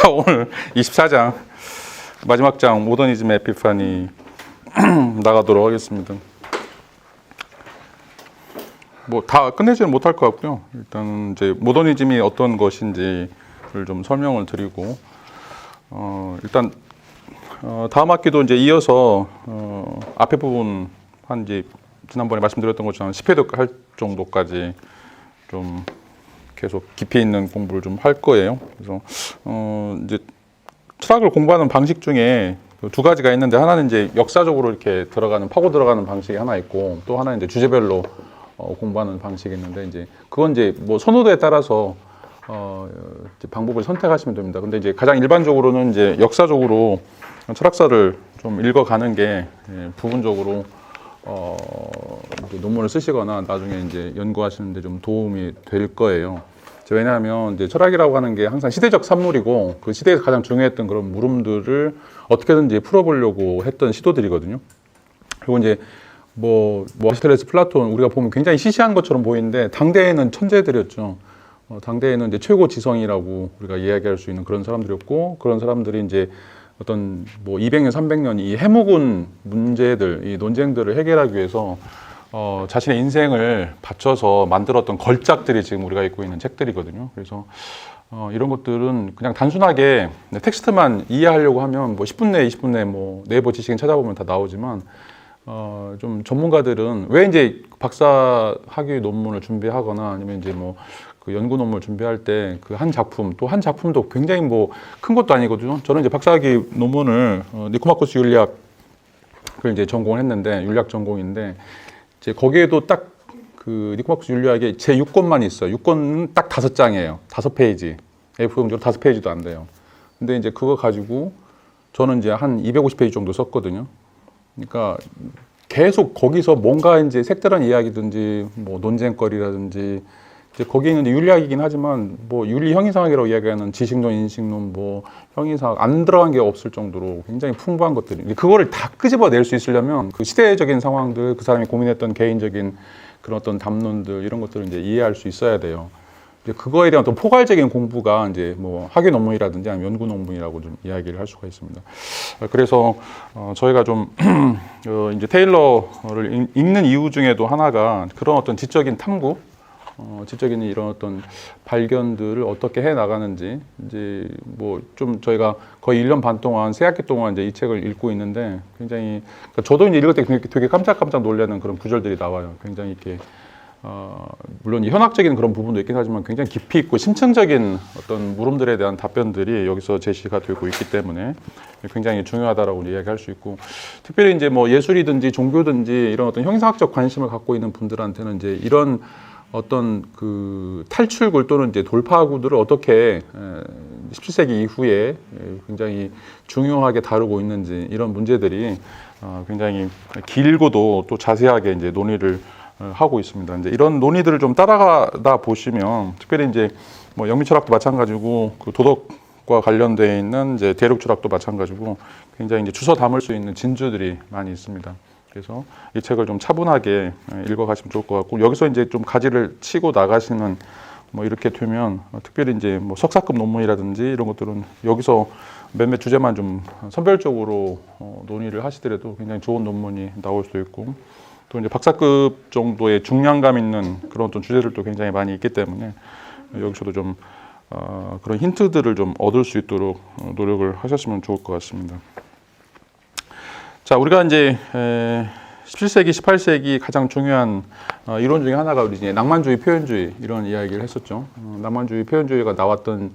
자, 오늘 24장 마지막 장 모더니즘의 에피파니 나가도록 하겠습니다. 뭐 다 끝내지는 못할 것 같고요. 일단 이제 모더니즘이 어떤 것인지를 좀 설명을 드리고 일단 다음 학기도 이제 이어서 앞에 부분 한 이제 지난번에 말씀드렸던 것처럼 10회독 할 정도까지 좀 계속 깊이 있는 공부를 좀 할 거예요. 그래서 이제 철학을 공부하는 방식 중에 두 가지가 있는데, 하나는 이제 역사적으로 이렇게 파고 들어가는 방식이 하나 있고, 또 하나는 이제 주제별로 공부하는 방식이 있는데, 이제 그건 이제 뭐 선호도에 따라서 이제 방법을 선택하시면 됩니다. 근데 이제 가장 일반적으로는 이제 역사적으로 철학사를 좀 읽어가는 게 부분적으로 논문을 쓰시거나 나중에 이제 연구하시는데 좀 도움이 될 거예요. 왜냐하면 이제 철학이라고 하는 게 항상 시대적 산물이고, 그 시대에서 가장 중요했던 그런 물음들을 어떻게든지 풀어보려고 했던 시도들이거든요. 그리고 이제 뭐 아리스토텔레스, 플라톤, 우리가 보면 굉장히 시시한 것처럼 보이는데 당대에는 천재들이었죠. 당대에는 이제 최고 지성이라고 우리가 이야기할 수 있는 그런 사람들이었고, 그런 사람들이 이제 어떤 뭐 200년, 300년 이 해묵은 문제들, 이 논쟁들을 해결하기 위해서 자신의 인생을 바쳐서 만들었던 걸작들이 지금 우리가 읽고 있는 책들이거든요. 그래서 이런 것들은 그냥 단순하게 텍스트만 이해하려고 하면 뭐 10분 내에, 20분 내에 뭐 네이버 지식인 찾아보면 다 나오지만, 좀 전문가들은 왜 이제 박사 학위 논문을 준비하거나 아니면 이제 뭐 그 연구 논문을 준비할 때 그 한 작품, 또 한 작품도 굉장히 뭐 큰 것도 아니거든요. 저는 이제 박사 학위 논문을 니코마코스 윤리학을 이제 전공을 했는데, 윤리학 전공인데, 이제 거기에도 딱 그 니코마코스 윤리학에 제 6권만 있어요. 6권은 딱 5장이에요. 5페이지. A4용지로 5페이지도 안 돼요. 근데 이제 그거 가지고 저는 이제 한 250페이지 정도 썼거든요. 그러니까 계속 거기서 뭔가 이제 색다른 이야기든지 뭐 논쟁거리라든지, 이제 거기 있는 윤리학이긴 하지만 뭐 윤리 형이상학이라고 이야기하는 지식론, 인식론, 뭐 형이상학 안 들어간 게 없을 정도로 굉장히 풍부한 것들이, 그거를 다 끄집어낼 수 있으려면 그 시대적인 상황들, 그 사람이 고민했던 개인적인 그런 어떤 담론들, 이런 것들을 이제 이해할 수 있어야 돼요. 이제 그거에 대한 또 포괄적인 공부가 이제 뭐 학위 논문이라든지 아니면 연구 논문이라고 좀 이야기를 할 수가 있습니다. 그래서 저희가 좀 이제 테일러를 읽는 이유 중에도 하나가 그런 어떤 지적인 탐구, 지적인 이런 어떤 발견들을 어떻게 해 나가는지, 이제 뭐 좀 저희가 거의 1년 반 동안, 세 학기 동안 이제 이 책을 읽고 있는데, 굉장히 그러니까 저도 이제 읽을 때 되게 깜짝깜짝 놀라는 그런 구절들이 나와요. 굉장히 이렇게 물론 현학적인 그런 부분도 있긴 하지만 굉장히 깊이 있고 심층적인 어떤 물음들에 대한 답변들이 여기서 제시가 되고 있기 때문에 굉장히 중요하다라고 이야기할 수 있고, 특별히 이제 뭐 예술이든지 종교든지 이런 어떤 형이상학적 관심을 갖고 있는 분들한테는 이제 이런 어떤 그 탈출구 또는 이제 돌파구들을 어떻게 17세기 이후에 굉장히 중요하게 다루고 있는지, 이런 문제들이 굉장히 길고도 또 자세하게 이제 논의를 하고 있습니다. 이제 이런 논의들을 좀 따라가다 보시면, 특별히 이제 뭐 영미철학도 마찬가지고, 그 도덕과 관련되어 있는 이제 대륙철학도 마찬가지고, 굉장히 이제 주워 담을 수 있는 진주들이 많이 있습니다. 그래서 이 책을 좀 차분하게 읽어가시면 좋을 것 같고, 여기서 이제 좀 가지를 치고 나가시는 뭐 이렇게 되면, 특별히 이제 뭐 석사급 논문이라든지 이런 것들은 여기서 몇몇 주제만 좀 선별적으로 논의를 하시더라도 굉장히 좋은 논문이 나올 수도 있고, 또 이제 박사급 정도의 중량감 있는 그런 어떤 주제들도 굉장히 많이 있기 때문에 여기서도 좀 그런 힌트들을 좀 얻을 수 있도록 노력을 하셨으면 좋을 것 같습니다. 자, 우리가 이제 17세기, 18세기 가장 중요한 이론 중에 하나가 우리 이제 낭만주의, 표현주의, 이런 이야기를 했었죠. 낭만주의, 표현주의가 나왔던,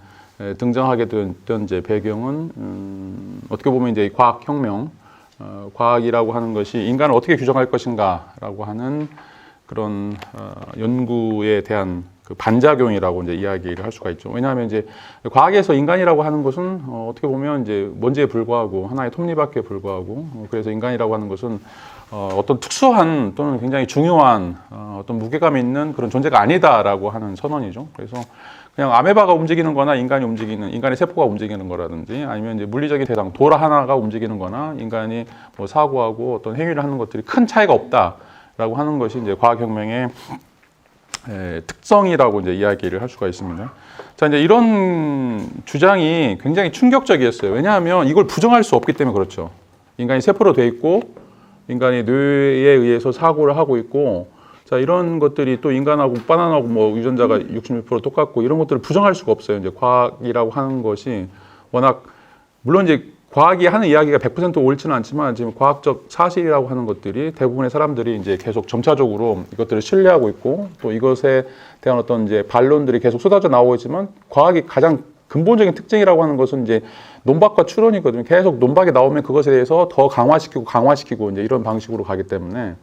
등장하게 됐던 이제 배경은 어떻게 보면 이제 과학혁명, 과학이라고 하는 것이 인간을 어떻게 규정할 것인가라고 하는 그런 연구에 대한 그 반작용이라고 이제 이야기를 할 수가 있죠. 왜냐하면 이제 과학에서 인간이라고 하는 것은 어떻게 보면 이제 먼지에 불과하고 하나의 톱니바퀴에 불과하고, 그래서 인간이라고 하는 것은 어떤 특수한 또는 굉장히 중요한 어떤 무게감 있는 그런 존재가 아니다라고 하는 선언이죠. 그래서 그냥 아메바가 움직이는 거나 인간이 움직이는, 인간의 세포가 움직이는 거라든지, 아니면 이제 물리적인 대상, 돌 하나가 움직이는 거나 인간이 뭐 사고하고 어떤 행위를 하는 것들이 큰 차이가 없다라고 하는 것이 이제 과학혁명의 특성이라고 이제 이야기를 할 수가 있습니다. 자, 이제 이런 주장이 굉장히 충격적이었어요. 왜냐하면 이걸 부정할 수 없기 때문에 그렇죠. 인간이 세포로 돼 있고, 인간이 뇌에 의해서 사고를 하고 있고, 자, 이런 것들이 또 인간하고 바나나하고 뭐 유전자가 66% 똑같고 이런 것들을 부정할 수가 없어요. 이제 과학이라고 하는 것이 워낙, 물론 이제 과학이 하는 이야기가 100% 옳지는 않지만 지금 과학적 사실이라고 하는 것들이 대부분의 사람들이 이제 계속 점차적으로 이것들을 신뢰하고 있고 또 이것에 대한 어떤 이제 반론들이 계속 쏟아져 나오고 있지만 과학이 가장 근본적인 특징이라고 하는 것은 이제 논박과 추론이거든요. 계속 논박이 나오면 그것에 대해서 더 강화시키고 이제 이런 방식으로 가기 때문에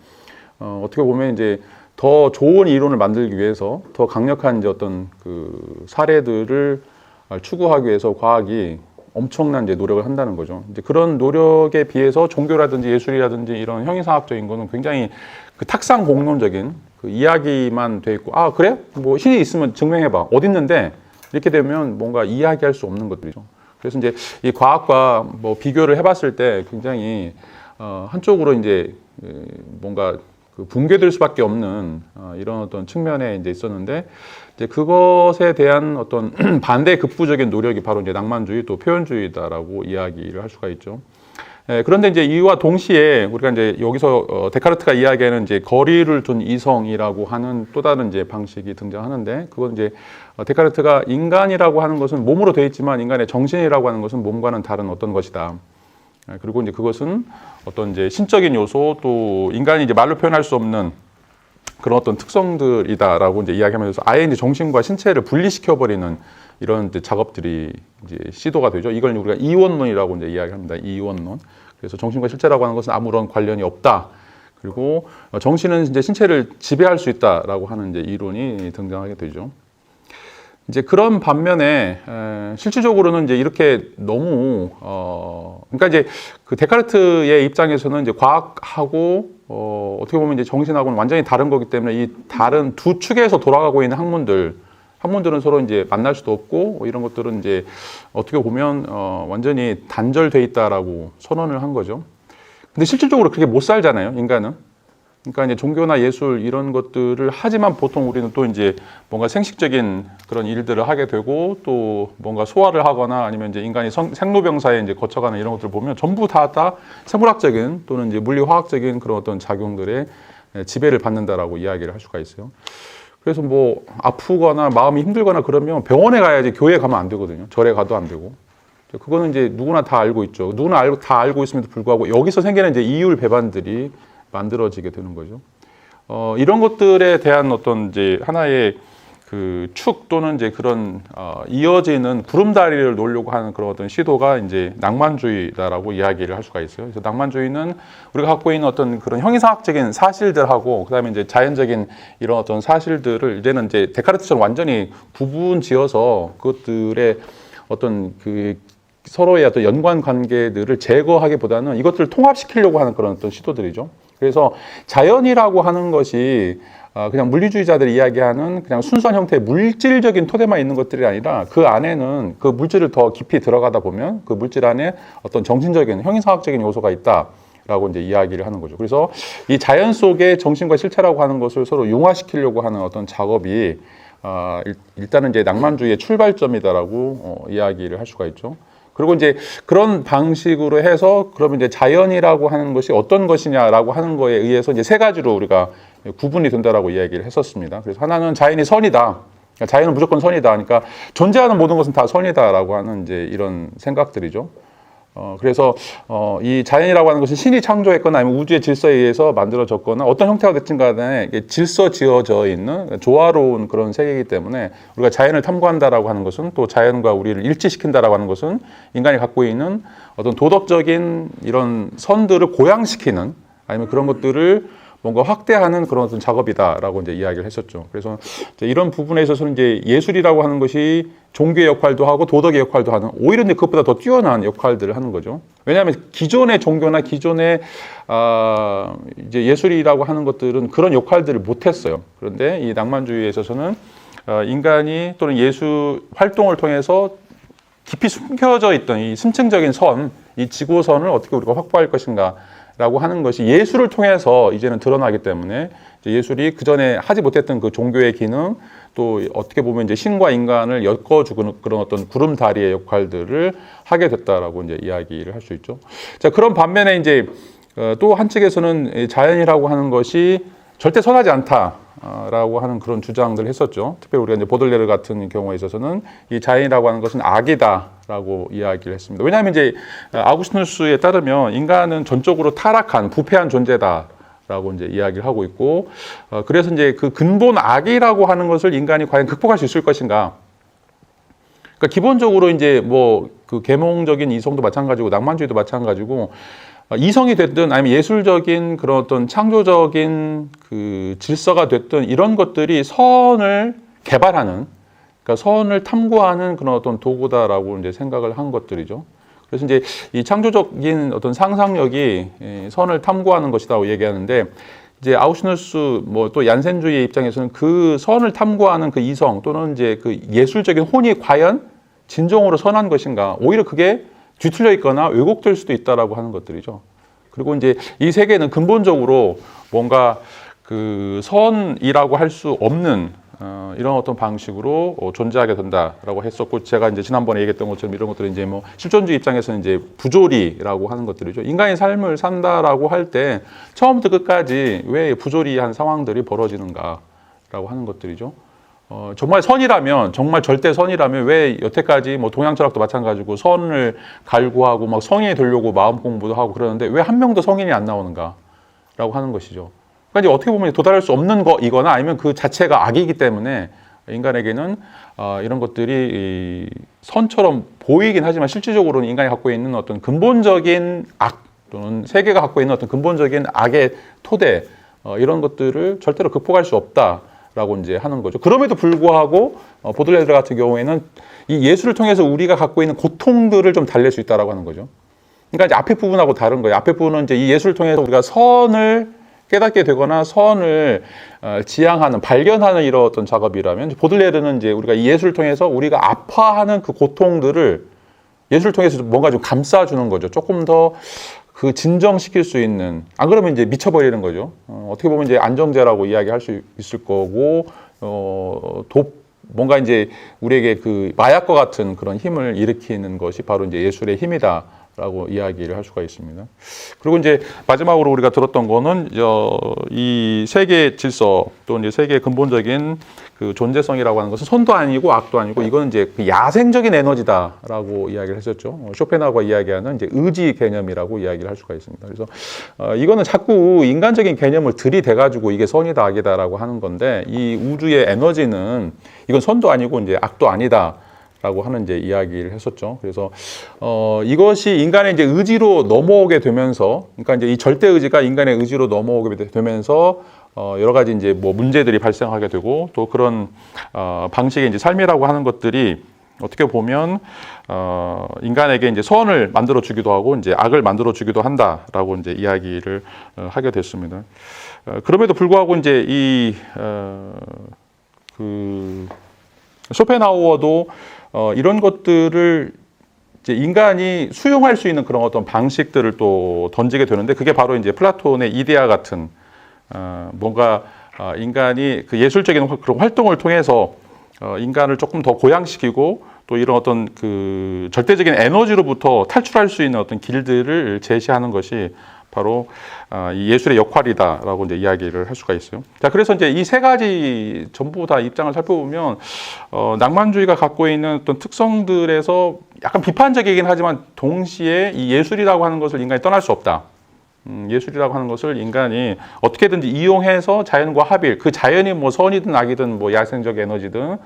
어떻게 보면 이제 더 좋은 이론을 만들기 위해서 더 강력한 이제 어떤 그 사례들을 추구하기 위해서 과학이 엄청난 이제 노력을 한다는 거죠. 이제 그런 노력에 비해서 종교라든지 예술이라든지 이런 형이상학적인 거는 굉장히 그 탁상 공론적인 그 이야기만 돼 있고, 아, 그래? 뭐 신이 있으면 증명해봐. 어디 있는데? 이렇게 되면 뭔가 이야기할 수 없는 것들이죠. 그래서 이제 이 과학과 뭐 비교를 해봤을 때 굉장히 한쪽으로 이제 뭔가 그 붕괴될 수밖에 없는 이런 어떤 측면에 이제 있었는데 이제 그것에 대한 어떤 반대 극부적인 노력이 바로 이제 낭만주의 또 표현주의다라고 이야기를 할 수가 있죠. 그런데 이제 이와 동시에 우리가 이제 여기서 데카르트가 이야기하는 이제 거리를 둔 이성이라고 하는 또 다른 이제 방식이 등장하는데 그건 이제 데카르트가 인간이라고 하는 것은 몸으로 되어 있지만 인간의 정신이라고 하는 것은 몸과는 다른 어떤 것이다. 그리고 이제 그것은 어떤 이제 신적인 요소 또 인간이 이제 말로 표현할 수 없는 그런 어떤 특성들이다라고 이제 이야기하면서 아예 이제 정신과 신체를 분리시켜버리는 이런 이제 작업들이 이제 시도가 되죠. 이걸 우리가 이원론이라고 이제 이야기합니다. 이원론. 그래서 정신과 실체라고 하는 것은 아무런 관련이 없다. 그리고 정신은 이제 신체를 지배할 수 있다라고 하는 이제 이론이 등장하게 되죠. 이제 그런 반면에 실질적으로는 이제 이렇게 너무 그러니까 이제 그 데카르트의 입장에서는 이제 과학하고 어떻게 보면 이제 정신하고는 완전히 다른 거기 때문에 이 다른 두 축에서 돌아가고 있는 학문들은 서로 이제 만날 수도 없고 이런 것들은 이제 어떻게 보면 완전히 단절돼 있다라고 선언을 한 거죠. 근데 실질적으로 그렇게 못 살잖아요, 인간은. 그러니까 이제 종교나 예술 이런 것들을 하지만 보통 우리는 또 이제 뭔가 생식적인 그런 일들을 하게 되고 또 뭔가 소화를 하거나 아니면 이제 인간이 생로병사에 이제 거쳐가는 이런 것들을 보면 전부 다 생물학적인 또는 이제 물리화학적인 그런 어떤 작용들에 지배를 받는다라고 이야기를 할 수가 있어요. 그래서 뭐 아프거나 마음이 힘들거나 그러면 병원에 가야지 교회에 가면 안 되거든요. 절에 가도 안 되고. 그거는 이제 누구나 다 알고 있죠. 누구나 다 알고 있음에도 불구하고 여기서 생기는 이제 이율 배반들이 만들어지게 되는 거죠. 이런 것들에 대한 어떤 이제 하나의 그 축 또는 이제 그런 이어지는 구름다리를 놓으려고 하는 그런 어떤 시도가 이제 낭만주의다라고 이야기를 할 수가 있어요. 그래서 낭만주의는 우리가 갖고 있는 어떤 그런 형이상학적인 사실들하고 그다음에 이제 자연적인 이런 어떤 사실들을 이제는 이제 데카르트처럼 완전히 구분지어서 그것들의 어떤 그 서로의 어떤 연관 관계들을 제거하기보다는 이것들을 통합시키려고 하는 그런 어떤 시도들이죠. 그래서 자연이라고 하는 것이 그냥 물리주의자들이 이야기하는 그냥 순수한 형태의 물질적인 토대만 있는 것들이 아니라 그 안에는 그 물질을 더 깊이 들어가다 보면 그 물질 안에 어떤 정신적인 형이상학적인 요소가 있다라고 이제 이야기를 하는 거죠. 그래서 이 자연 속의 정신과 실체라고 하는 것을 서로 융화시키려고 하는 어떤 작업이 일단은 이제 낭만주의의 출발점이다라고 이야기를 할 수가 있죠. 그리고 이제 그런 방식으로 해서 그러면 이제 자연이라고 하는 것이 어떤 것이냐라고 하는 거에 의해서 이제 세 가지로 우리가 구분이 된다라고 이야기를 했었습니다. 그래서 하나는 자연이 선이다. 자연은 무조건 선이다. 그러니까 존재하는 모든 것은 다 선이다라고 하는 이제 이런 생각들이죠. 그래서 이 자연이라고 하는 것이 신이 창조했거나 아니면 우주의 질서에 의해서 만들어졌거나 어떤 형태가 됐든 간에 질서 지어져 있는 조화로운 그런 세계이기 때문에 우리가 자연을 탐구한다라고 하는 것은 또 자연과 우리를 일치시킨다라고 하는 것은 인간이 갖고 있는 어떤 도덕적인 이런 선들을 고양시키는 아니면 그런 것들을 뭔가 확대하는 그런 어떤 작업이다라고 이제 이야기를 했었죠. 그래서 이제 이런 부분에 있어서는 이제 예술이라고 하는 것이 종교의 역할도 하고 도덕의 역할도 하는 오히려 이제 그것보다 더 뛰어난 역할들을 하는 거죠. 왜냐하면 기존의 종교나 기존의 이제 예술이라고 하는 것들은 그런 역할들을 못했어요. 그런데 이 낭만주의에 있어서는 인간이 또는 예술 활동을 통해서 깊이 숨겨져 있던 이 심층적인 선, 이 지고선을 어떻게 우리가 확보할 것인가. 라고 하는 것이 예술을 통해서 이제는 드러나기 때문에 이제 예술이 그 전에 하지 못했던 그 종교의 기능, 또 어떻게 보면 이제 신과 인간을 엮어주는 그런 어떤 구름다리의 역할들을 하게 됐다라고 이제 이야기를 할 수 있죠. 자, 그런 반면에 이제 또 한측에서는 자연이라고 하는 것이 절대 선하지 않다라고 하는 그런 주장들을 했었죠. 특별히 우리가 이제 보들레르 같은 경우에 있어서는 이 자연이라고 하는 것은 악이다라고 이야기를 했습니다. 왜냐하면 이제 아우구스티누스에 따르면 인간은 전적으로 타락한 부패한 존재다라고 이제 이야기를 하고 있고, 그래서 이제 그 근본 악이라고 하는 것을 인간이 과연 극복할 수 있을 것인가? 그러니까 기본적으로 이제 뭐 그 계몽적인 이성도 마찬가지고 낭만주의도 마찬가지고, 이성이 됐든 아니면 예술적인 그런 어떤 창조적인 그 질서가 됐든 이런 것들이 선을 개발하는, 그러니까 선을 탐구하는 그런 어떤 도구다라고 이제 생각을 한 것들이죠. 그래서 이제 이 창조적인 어떤 상상력이 선을 탐구하는 것이라고 얘기하는데, 이제 아우슈누스 뭐 또 얀센주의의 입장에서는 그 선을 탐구하는 그 이성 또는 이제 그 예술적인 혼이 과연 진정으로 선한 것인가? 오히려 그게 뒤틀려 있거나 왜곡될 수도 있다라고 하는 것들이죠. 그리고 이제 이 세계는 근본적으로 뭔가 그 선이라고 할 수 없는 이런 어떤 방식으로 존재하게 된다라고 했었고, 제가 이제 지난번에 얘기했던 것처럼 이런 것들은 이제 뭐 실존주의 입장에서는 이제 부조리라고 하는 것들이죠. 인간의 삶을 산다라고 할 때 처음부터 끝까지 왜 부조리한 상황들이 벌어지는가라고 하는 것들이죠. 정말 선이라면, 정말 절대 선이라면 왜 여태까지 뭐 동양 철학도 마찬가지고 선을 갈구하고 막 성인이 되려고 마음 공부도 하고 그러는데 왜 한 명도 성인이 안 나오는가라고 하는 것이죠. 그러니까 이제 어떻게 보면 도달할 수 없는 거이거나 아니면 그 자체가 악이기 때문에 인간에게는 이런 것들이 선처럼 보이긴 하지만 실질적으로는 인간이 갖고 있는 어떤 근본적인 악 또는 세계가 갖고 있는 어떤 근본적인 악의 토대, 이런 것들을 절대로 극복할 수 없다라고 이제 하는 거죠. 그럼에도 불구하고 보들레르 같은 경우에는 이 예술을 통해서 우리가 갖고 있는 고통들을 좀 달랠 수 있다라고 하는 거죠. 그러니까 이제 앞에 부분하고 다른 거예요. 앞에 부분은 이제 이 예술을 통해서 우리가 선을 깨닫게 되거나 선을 지향하는, 발견하는 이런 어떤 작업이라면, 보들레르는 이제 우리가 이 예술을 통해서 우리가 아파하는 그 고통들을 예술을 통해서 뭔가 좀 감싸주는 거죠. 조금 더 그 진정시킬 수 있는, 안 그러면 이제 미쳐버리는 거죠. 어떻게 보면 이제 안정제라고 이야기할 수 있을 거고, 뭔가 이제 우리에게 그 마약과 같은 그런 힘을 일으키는 것이 바로 이제 예술의 힘이다. 라고 이야기를 할 수가 있습니다. 그리고 이제 마지막으로 우리가 들었던 거는 이 세계 질서 또 이제 세계의 근본적인 그 존재성이라고 하는 것은 선도 아니고 악도 아니고 이거는 이제 그 야생적인 에너지다라고 이야기를 했었죠. 쇼펜하우가 이야기하는 이제 의지 개념이라고 이야기를 할 수가 있습니다. 그래서 이거는 자꾸 인간적인 개념을 들이대 가지고 이게 선이다 악이다라고 하는 건데, 이 우주의 에너지는 이건 선도 아니고 이제 악도 아니다. 라고 하는 이제 이야기를 했었죠. 그래서 이것이 인간의 이제 의지로 넘어오게 되면서, 그러니까 이제 이 절대 의지가 인간의 의지로 넘어오게 되면서 여러 가지 이제 뭐 문제들이 발생하게 되고, 또 그런 방식의 이제 삶이라고 하는 것들이 어떻게 보면 인간에게 이제 선을 만들어 주기도 하고 이제 악을 만들어 주기도 한다라고 이제 이야기를 하게 됐습니다. 그럼에도 불구하고 이제 그 쇼펜하우어도 이런 것들을 이제 인간이 수용할 수 있는 그런 어떤 방식들을 또 던지게 되는데, 그게 바로 이제 플라톤의 이데아 같은 뭔가 인간이 그 예술적인 그런 활동을 통해서 인간을 조금 더 고양시키고 또 이런 어떤 그 절대적인 에너지로부터 탈출할 수 있는 어떤 길들을 제시하는 것이 바로 이 예술의 역할이다라고 이제 이야기를 할 수가 있어요. 자, 그래서 이제 이 세 가지 전부 다 입장을 살펴보면 낭만주의가 갖고 있는 어떤 특성들에서 약간 비판적이긴 하지만 동시에 이 예술이라고 하는 것을 인간이 떠날 수 없다. 예술이라고 하는 것을 인간이 어떻게든지 이용해서 자연과 합일, 그 자연이 뭐 선이든 악이든 뭐 야생적 에너지든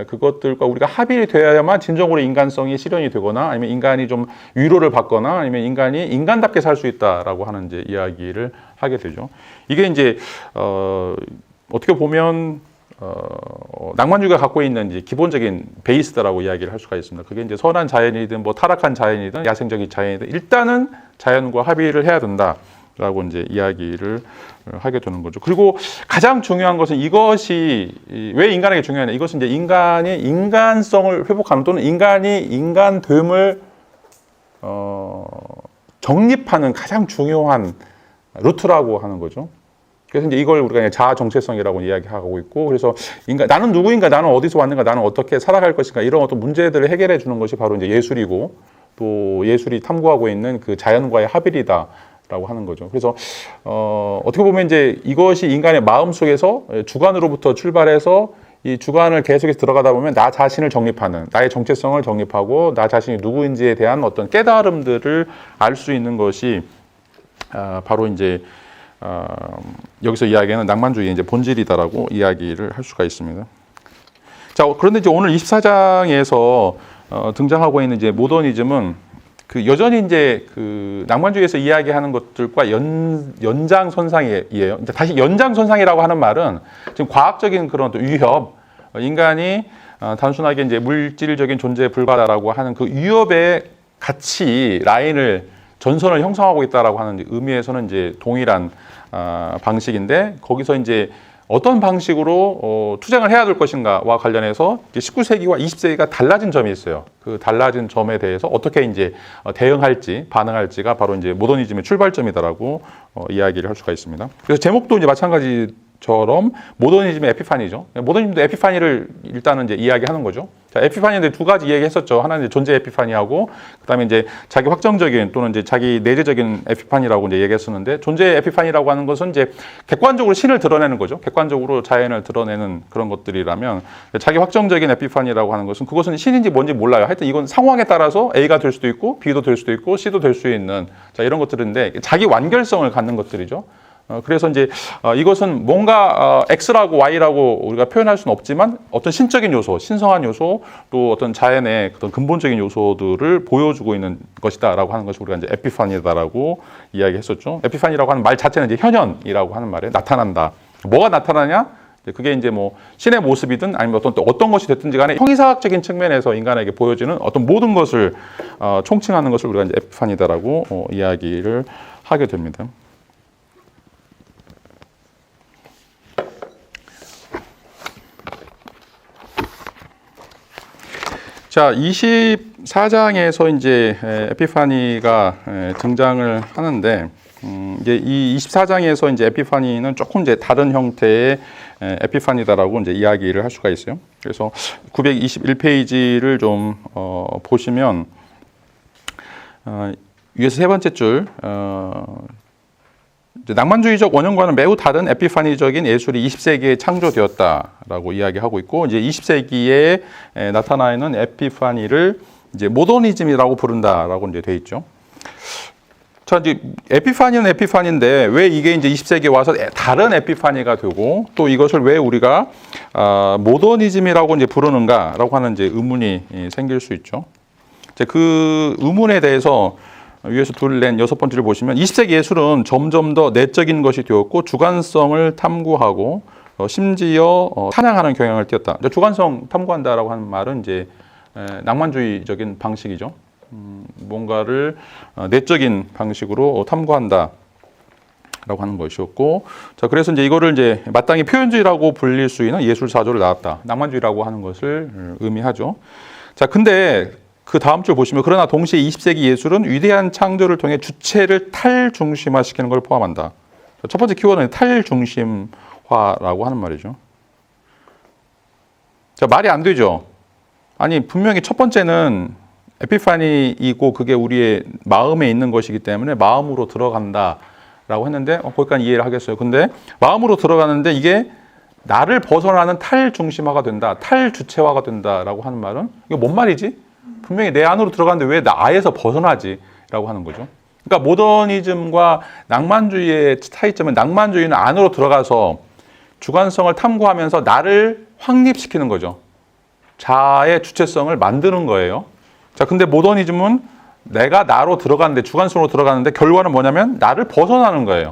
그것들과 우리가 합일이 되어야만 진정으로 인간성이 실현이 되거나 아니면 인간이 좀 위로를 받거나 아니면 인간이 인간답게 살 수 있다라고 하는 이제 이야기를 하게 되죠. 이게 이제 어떻게 보면 낭만주의가 갖고 있는 이제 기본적인 베이스다라고 이야기를 할 수가 있습니다. 그게 이제 선한 자연이든 뭐 타락한 자연이든 야생적인 자연이든 일단은 자연과 합의를 해야 된다라고 이제 이야기를 하게 되는 거죠. 그리고 가장 중요한 것은 이것이 왜 인간에게 중요하냐? 이것은 이제 인간이 인간성을 회복하는 또는 인간이 인간됨을 정립하는 가장 중요한 루트라고 하는 거죠. 그래서 이제 이걸 우리가 자아 정체성이라고 이야기하고 있고, 그래서 인간, 나는 누구인가, 나는 어디서 왔는가, 나는 어떻게 살아갈 것인가, 이런 어떤 문제들을 해결해 주는 것이 바로 이제 예술이고, 또 예술이 탐구하고 있는 그 자연과의 합일이다라고 하는 거죠. 그래서 어떻게 보면 이제 이것이 인간의 마음 속에서 주관으로부터 출발해서 이 주관을 계속해서 들어가다 보면 나 자신을 정립하는, 나의 정체성을 정립하고 나 자신이 누구인지에 대한 어떤 깨달음들을 알 수 있는 것이 바로 이제 여기서 이야기하는 낭만주의의 이제 본질이다라고 이야기를 할 수가 있습니다. 자, 그런데 이제 오늘 24장에서 등장하고 있는 이제 모더니즘은 그 여전히 이제 그 낭만주의에서 이야기하는 것들과 연장선상이에요. 이제 다시 연장선상이라고 하는 말은 지금 과학적인 그런 또 위협, 인간이 단순하게 이제 물질적인 존재에 불과하다라고 하는 그 위협의 가치 라인을 전선을 형성하고 있다라고 하는 의미에서는 이제 동일한 방식인데, 거기서 이제 어떤 방식으로 투쟁을 해야 될 것인가와 관련해서 19세기와 20세기가 달라진 점이 있어요. 그 달라진 점에 대해서 어떻게 이제 대응할지, 반응할지가 바로 이제 모더니즘의 출발점이다라고 이야기를 할 수가 있습니다. 그래서 제목도 이제 마찬가지처럼 모더니즘의 에피파니죠. 모더니즘도 에피파니를 일단은 이제 이야기하는 거죠. 자, 에피파니인데 두 가지 이야기했었죠. 하나는 이제 존재 에피파니하고, 그다음에 이제 자기 확정적인 또는 이제 자기 내재적인 에피파니라고 이제 얘기했었는데, 존재 에피파니라고 하는 것은 이제 객관적으로 신을 드러내는 거죠. 객관적으로 자연을 드러내는 그런 것들이라면, 자기 확정적인 에피파니라고 하는 것은 그것은 신인지 뭔지 몰라요. 하여튼 이건 상황에 따라서 A가 될 수도 있고 B도 될 수도 있고 C도 될 수 있는, 자, 이런 것들인데 자기 완결성을 갖는 것들이죠. 그래서 이제 이것은 뭔가 X라고 Y라고 우리가 표현할 수는 없지만 어떤 신적인 요소, 신성한 요소, 또 어떤 자연의 어떤 근본적인 요소들을 보여주고 있는 것이다라고 하는 것이 우리가 이제 에피파니다라고 이야기했었죠. 에피파니라고 하는 말 자체는 이제 현현이라고 하는 말에 나타난다. 뭐가 나타나냐? 그게 이제 뭐 신의 모습이든 아니면 어떤 것이 됐든지 간에 형이상학적인 측면에서 인간에게 보여지는 어떤 모든 것을 총칭하는 것을 우리가 이제 에피파니다라고 이야기를 하게 됩니다. 자, 24장에서 이제 에피파니가 등장을 하는데, 이제 이 24장에서 이제 에피파니는 조금 이제 다른 형태의 에피파니다라고 이제 이야기를 할 수가 있어요. 그래서 921페이지를 좀 보시면 위에서 세 번째 줄, 낭만주의적 원형과는 매우 다른 에피파니적인 예술이 20세기에 창조되었다라고 이야기하고 있고, 이제 20세기에 나타나 있는 에피파니를 이제 모더니즘이라고 부른다라고 이제 돼 있죠. 자, 이제 에피파니는 에피파니인데 왜 이게 이제 20세기에 와서 다른 에피파니가 되고, 또 이것을 왜 우리가 모더니즘이라고 이제 부르는가라고 하는 이제 의문이 생길 수 있죠. 이제 그 의문에 대해서 위에서 둘낸 여섯 번째를 보시면, 20세기 예술은 점점 더 내적인 것이 되었고 주관성을 탐구하고 심지어 찬양하는 경향을 띄었다. 주관성 탐구한다라고 하는 말은 이제 낭만주의적인 방식이죠. 뭔가를 내적인 방식으로 탐구한다라고 하는 것이었고, 자, 그래서 이제 이거를 이제 마땅히 표현주의라고 불릴 수 있는 예술 사조를 낳았다. 낭만주의라고 하는 것을 의미하죠. 자, 근데 그 다음 줄 보시면, 그러나 동시에 20세기 예술은 위대한 창조를 통해 주체를 탈중심화시키는 걸 포함한다. 첫 번째 키워드는 탈중심화라고 하는 말이죠. 자, 말이 안 되죠. 아니, 분명히 첫 번째는 에피파니이고 그게 우리의 마음에 있는 것이기 때문에 마음으로 들어간다라고 했는데 거기까지 이해를 하겠어요. 근데 마음으로 들어가는데 이게 나를 벗어나는 탈중심화가 된다, 탈주체화가 된다라고 하는 말은 이거 뭔 말이지? 분명히 내 안으로 들어가는데 왜 나에서 벗어나지? 라고 하는 거죠. 그러니까 모더니즘과 낭만주의의 차이점은, 낭만주의는 안으로 들어가서 주관성을 탐구하면서 나를 확립시키는 거죠. 자아의 주체성을 만드는 거예요. 자, 근데 모더니즘은 내가 나로 들어가는데, 주관성으로 들어가는데 결과는 뭐냐면 나를 벗어나는 거예요.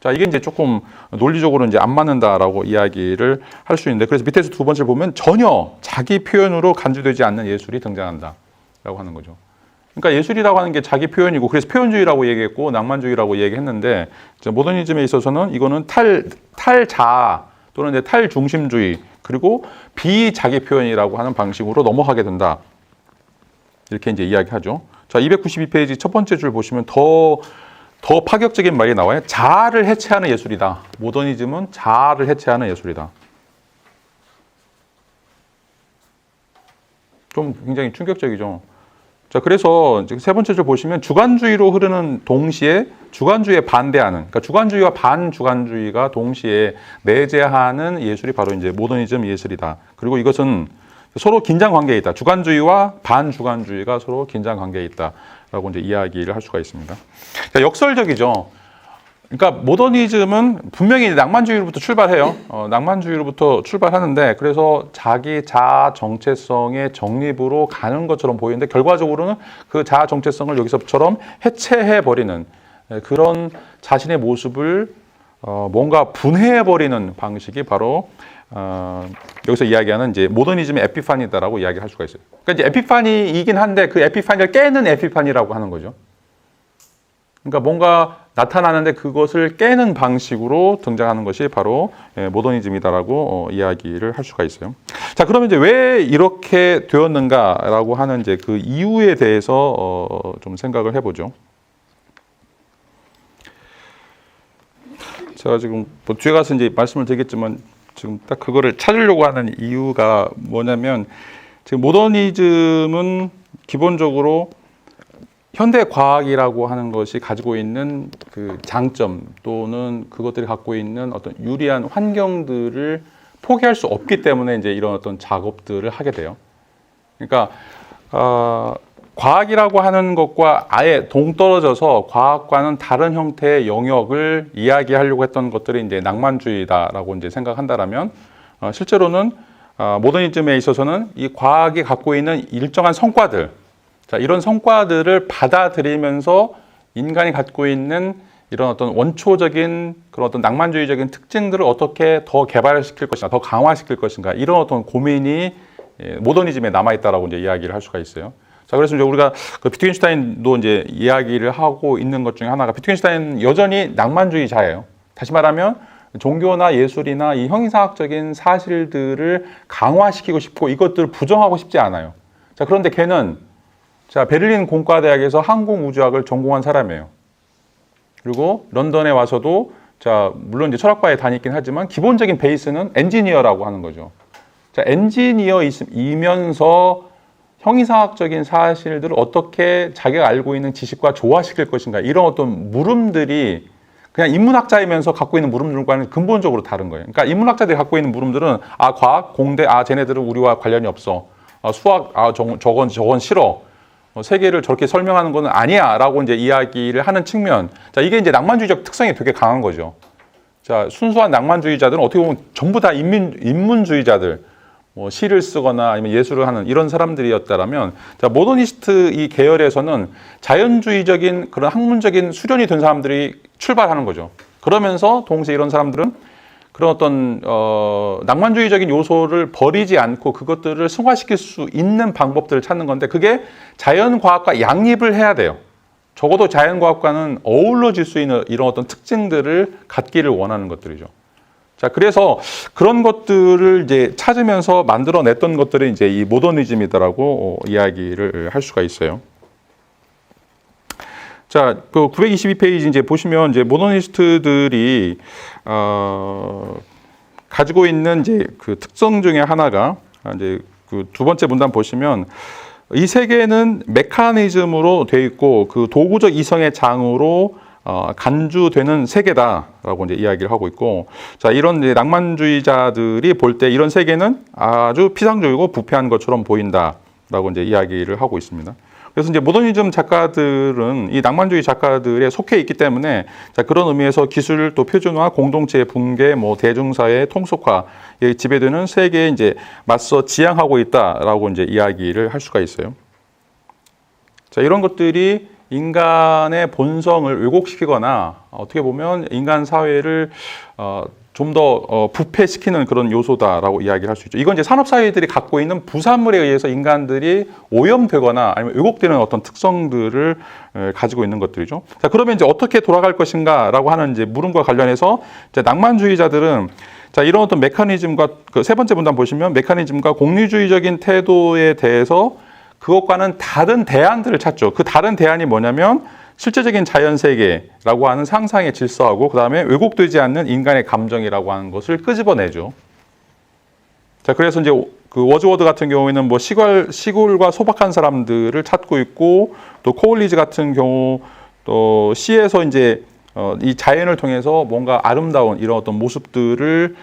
자, 이게 이제 조금 논리적으로 이제 안 맞는다라고 이야기를 할 수 있는데, 그래서 밑에서 두 번째를 보면 전혀 자기 표현으로 간주되지 않는 예술이 등장한다라고 하는 거죠. 그러니까 예술이라고 하는 게 자기 표현이고, 그래서 표현주의라고 얘기했고 낭만주의라고 얘기했는데, 모더니즘에 있어서는 이거는 탈자아 또는 이제 탈중심주의, 그리고 비자기 표현이라고 하는 방식으로 넘어가게 된다. 이렇게 이제 이야기하죠. 자, 292페이지 첫 번째 줄 보시면 더 더 파격적인 말이 나와요. 자아를 해체하는 예술이다. 모더니즘은 자아를 해체하는 예술이다. 좀 굉장히 충격적이죠. 자, 그래서 세 번째 줄 보시면 주관주의로 흐르는 동시에 주관주의에 반대하는, 그러니까 주관주의와 반주관주의가 동시에 내재하는 예술이 바로 이제 모더니즘 예술이다. 그리고 이것은 서로 긴장 관계에 있다. 주관주의와 반주관주의가 서로 긴장 관계에 있다라고 이제 이야기를 할 수가 있습니다. 자, 역설적이죠. 그러니까 모더니즘은 분명히 낭만주의로부터 출발해요. 낭만주의로부터 출발하는데 그래서 자기 자아 정체성의 정립으로 가는 것처럼 보이는데 결과적으로는 그 자아 정체성을 여기서처럼 해체해버리는 그런 자신의 모습을 뭔가 분해해버리는 방식이 바로 여기서 이야기하는 이제 모더니즘의 에피파니다라고 이야기할 수가 있어요. 그러니까 이제 에피파니이긴 한데 그 에피파니를 깨는 에피파니라고 하는 거죠. 그러니까 뭔가 나타나는데 그것을 깨는 방식으로 등장하는 것이 바로 모더니즘이다라고 이야기를 할 수가 있어요. 자, 그러면 이제 왜 이렇게 되었는가라고 하는 이제 그 이유에 대해서 좀 생각을 해보죠. 제가 지금 뭐 뒤에 가서 이제 말씀을 드리겠지만 지금 딱 그거를 찾으려고 하는 이유가 뭐냐면 지금 모더니즘은 기본적으로 현대 과학이라고 하는 것이 가지고 있는 그 장점 또는 그것들이 갖고 있는 어떤 유리한 환경들을 포기할 수 없기 때문에 이제 이런 어떤 작업들을 하게 돼요. 그러니까 과학이라고 하는 것과 아예 동떨어져서 과학과는 다른 형태의 영역을 이야기하려고 했던 것들이 이제 낭만주의다라고 이제 생각한다라면 실제로는 모더니즘에 있어서는 이 과학이 갖고 있는 일정한 성과들, 자, 이런 성과들을 받아들이면서 인간이 갖고 있는 이런 어떤 원초적인 그런 어떤 낭만주의적인 특징들을 어떻게 더 개발시킬 것인가, 더 강화시킬 것인가, 이런 어떤 고민이 모더니즘에 남아있다라고 이제 이야기를 할 수가 있어요. 자, 그래서 이제 우리가 그 비트겐슈타인도 이제 이야기를 하고 있는 것 중에 하나가 비트겐슈타인 여전히 낭만주의자예요. 다시 말하면 종교나 예술이나 이 형이상학적인 사실들을 강화시키고 싶고 이것들을 부정하고 싶지 않아요. 자, 그런데 걔는 자, 베를린 공과대학에서 항공우주학을 전공한 사람이에요. 그리고 런던에 와서도 자, 물론 이제 철학과에 다니긴 하지만 기본적인 베이스는 엔지니어라고 하는 거죠. 자, 엔지니어이면서 형이상학적인 사실들을 어떻게 자기가 알고 있는 지식과 조화시킬 것인가, 이런 어떤 물음들이 그냥 인문학자이면서 갖고 있는 물음들과는 근본적으로 다른 거예요. 그러니까 인문학자들이 갖고 있는 물음들은 과학, 공대, 쟤네들은 우리와 관련이 없어. 수학, 저건 싫어. 세계를 저렇게 설명하는 거는 아니야 라고 이제 이야기를 하는 측면. 자, 이게 이제 낭만주의적 특성이 되게 강한 거죠. 자, 순수한 낭만주의자들은 어떻게 보면 전부 다 인문주의자들, 뭐 시를 쓰거나 아니면 예술을 하는 이런 사람들이었다라면, 자, 모더니스트 이 계열에서는 자연주의적인 그런 학문적인 수련이 된 사람들이 출발하는 거죠. 그러면서 동시에 이런 사람들은 그런 어떤 낭만주의적인 요소를 버리지 않고 그것들을 승화시킬 수 있는 방법들을 찾는 건데, 그게 자연과학과 양립을 해야 돼요. 적어도 자연과학과는 어우러질 수 있는 이런 어떤 특징들을 갖기를 원하는 것들이죠. 자, 그래서 그런 것들을 이제 찾으면서 만들어냈던 것들이 이제 이 모더니즘이다라고 이야기를 할 수가 있어요. 자, 그 922페이지 이제 보시면 이제 모더니스트들이 가지고 있는 이제 그 특성 중에 하나가 이제 그 두 번째 문단 보시면 이 세계는 메커니즘으로 되어 있고 그 도구적 이성의 장으로 간주되는 세계다라고 이제 이야기를 하고 있고, 자, 이런 이제 낭만주의자들이 볼 때 이런 세계는 아주 피상적이고 부패한 것처럼 보인다라고 이제 이야기를 하고 있습니다. 그래서 이제 모더니즘 작가들은 이 낭만주의 작가들에 속해 있기 때문에, 자, 그런 의미에서 기술 또 표준화, 공동체의 붕괴, 뭐 대중사회의 통속화에 지배되는 세계에 이제 맞서 지향하고 있다라고 이제 이야기를 할 수가 있어요. 자, 이런 것들이 인간의 본성을 왜곡시키거나 어떻게 보면 인간 사회를 좀 더 부패시키는 그런 요소다라고 이야기를 할 수 있죠. 이건 이제 산업사회들이 갖고 있는 부산물에 의해서 인간들이 오염되거나 아니면 왜곡되는 어떤 특성들을 가지고 있는 것들이죠. 자, 그러면 이제 어떻게 돌아갈 것인가라고 하는 이제 물음과 관련해서 이제 낭만주의자들은, 자, 이런 어떤 메커니즘과 그 세 번째 문단 보시면 메커니즘과 공리주의적인 태도에 대해서 그것과는 다른 대안들을 찾죠. 그 다른 대안이 뭐냐면, 실제적인 자연 세계라고 하는 상상의 질서하고 그 다음에 왜곡되지 않는 인간의 감정이라고 하는 것을 끄집어내죠. 자, 그래서 이제 그 워즈워드 같은 경우에는 뭐 시골과 소박한 사람들을 찾고 있고, 또 코올리지 같은 경우 또 시에서 이제 이 자연을 통해서 뭔가 아름다운 이런 어떤 모습들을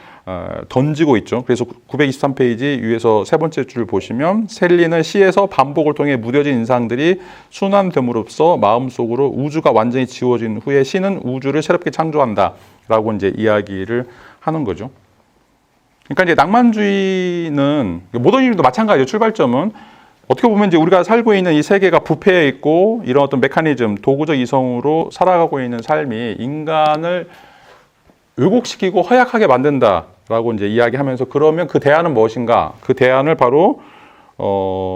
던지고 있죠. 그래서 923페이지 위에서 세 번째 줄을 보시면 셀리는 시에서 반복을 통해 무뎌진 인상들이 순환됨으로써 마음속으로 우주가 완전히 지워진 후에 시는 우주를 새롭게 창조한다 라고 이제 이야기를 하는 거죠. 그러니까 이제 낭만주의는 모더니즘도 마찬가지죠. 출발점은 어떻게 보면 이제 우리가 살고 있는 이 세계가 부패해 있고 이런 어떤 메커니즘, 도구적 이성으로 살아가고 있는 삶이 인간을 왜곡시키고 허약하게 만든다라고 이제 이야기하면서, 그러면 그 대안은 무엇인가? 그 대안을 바로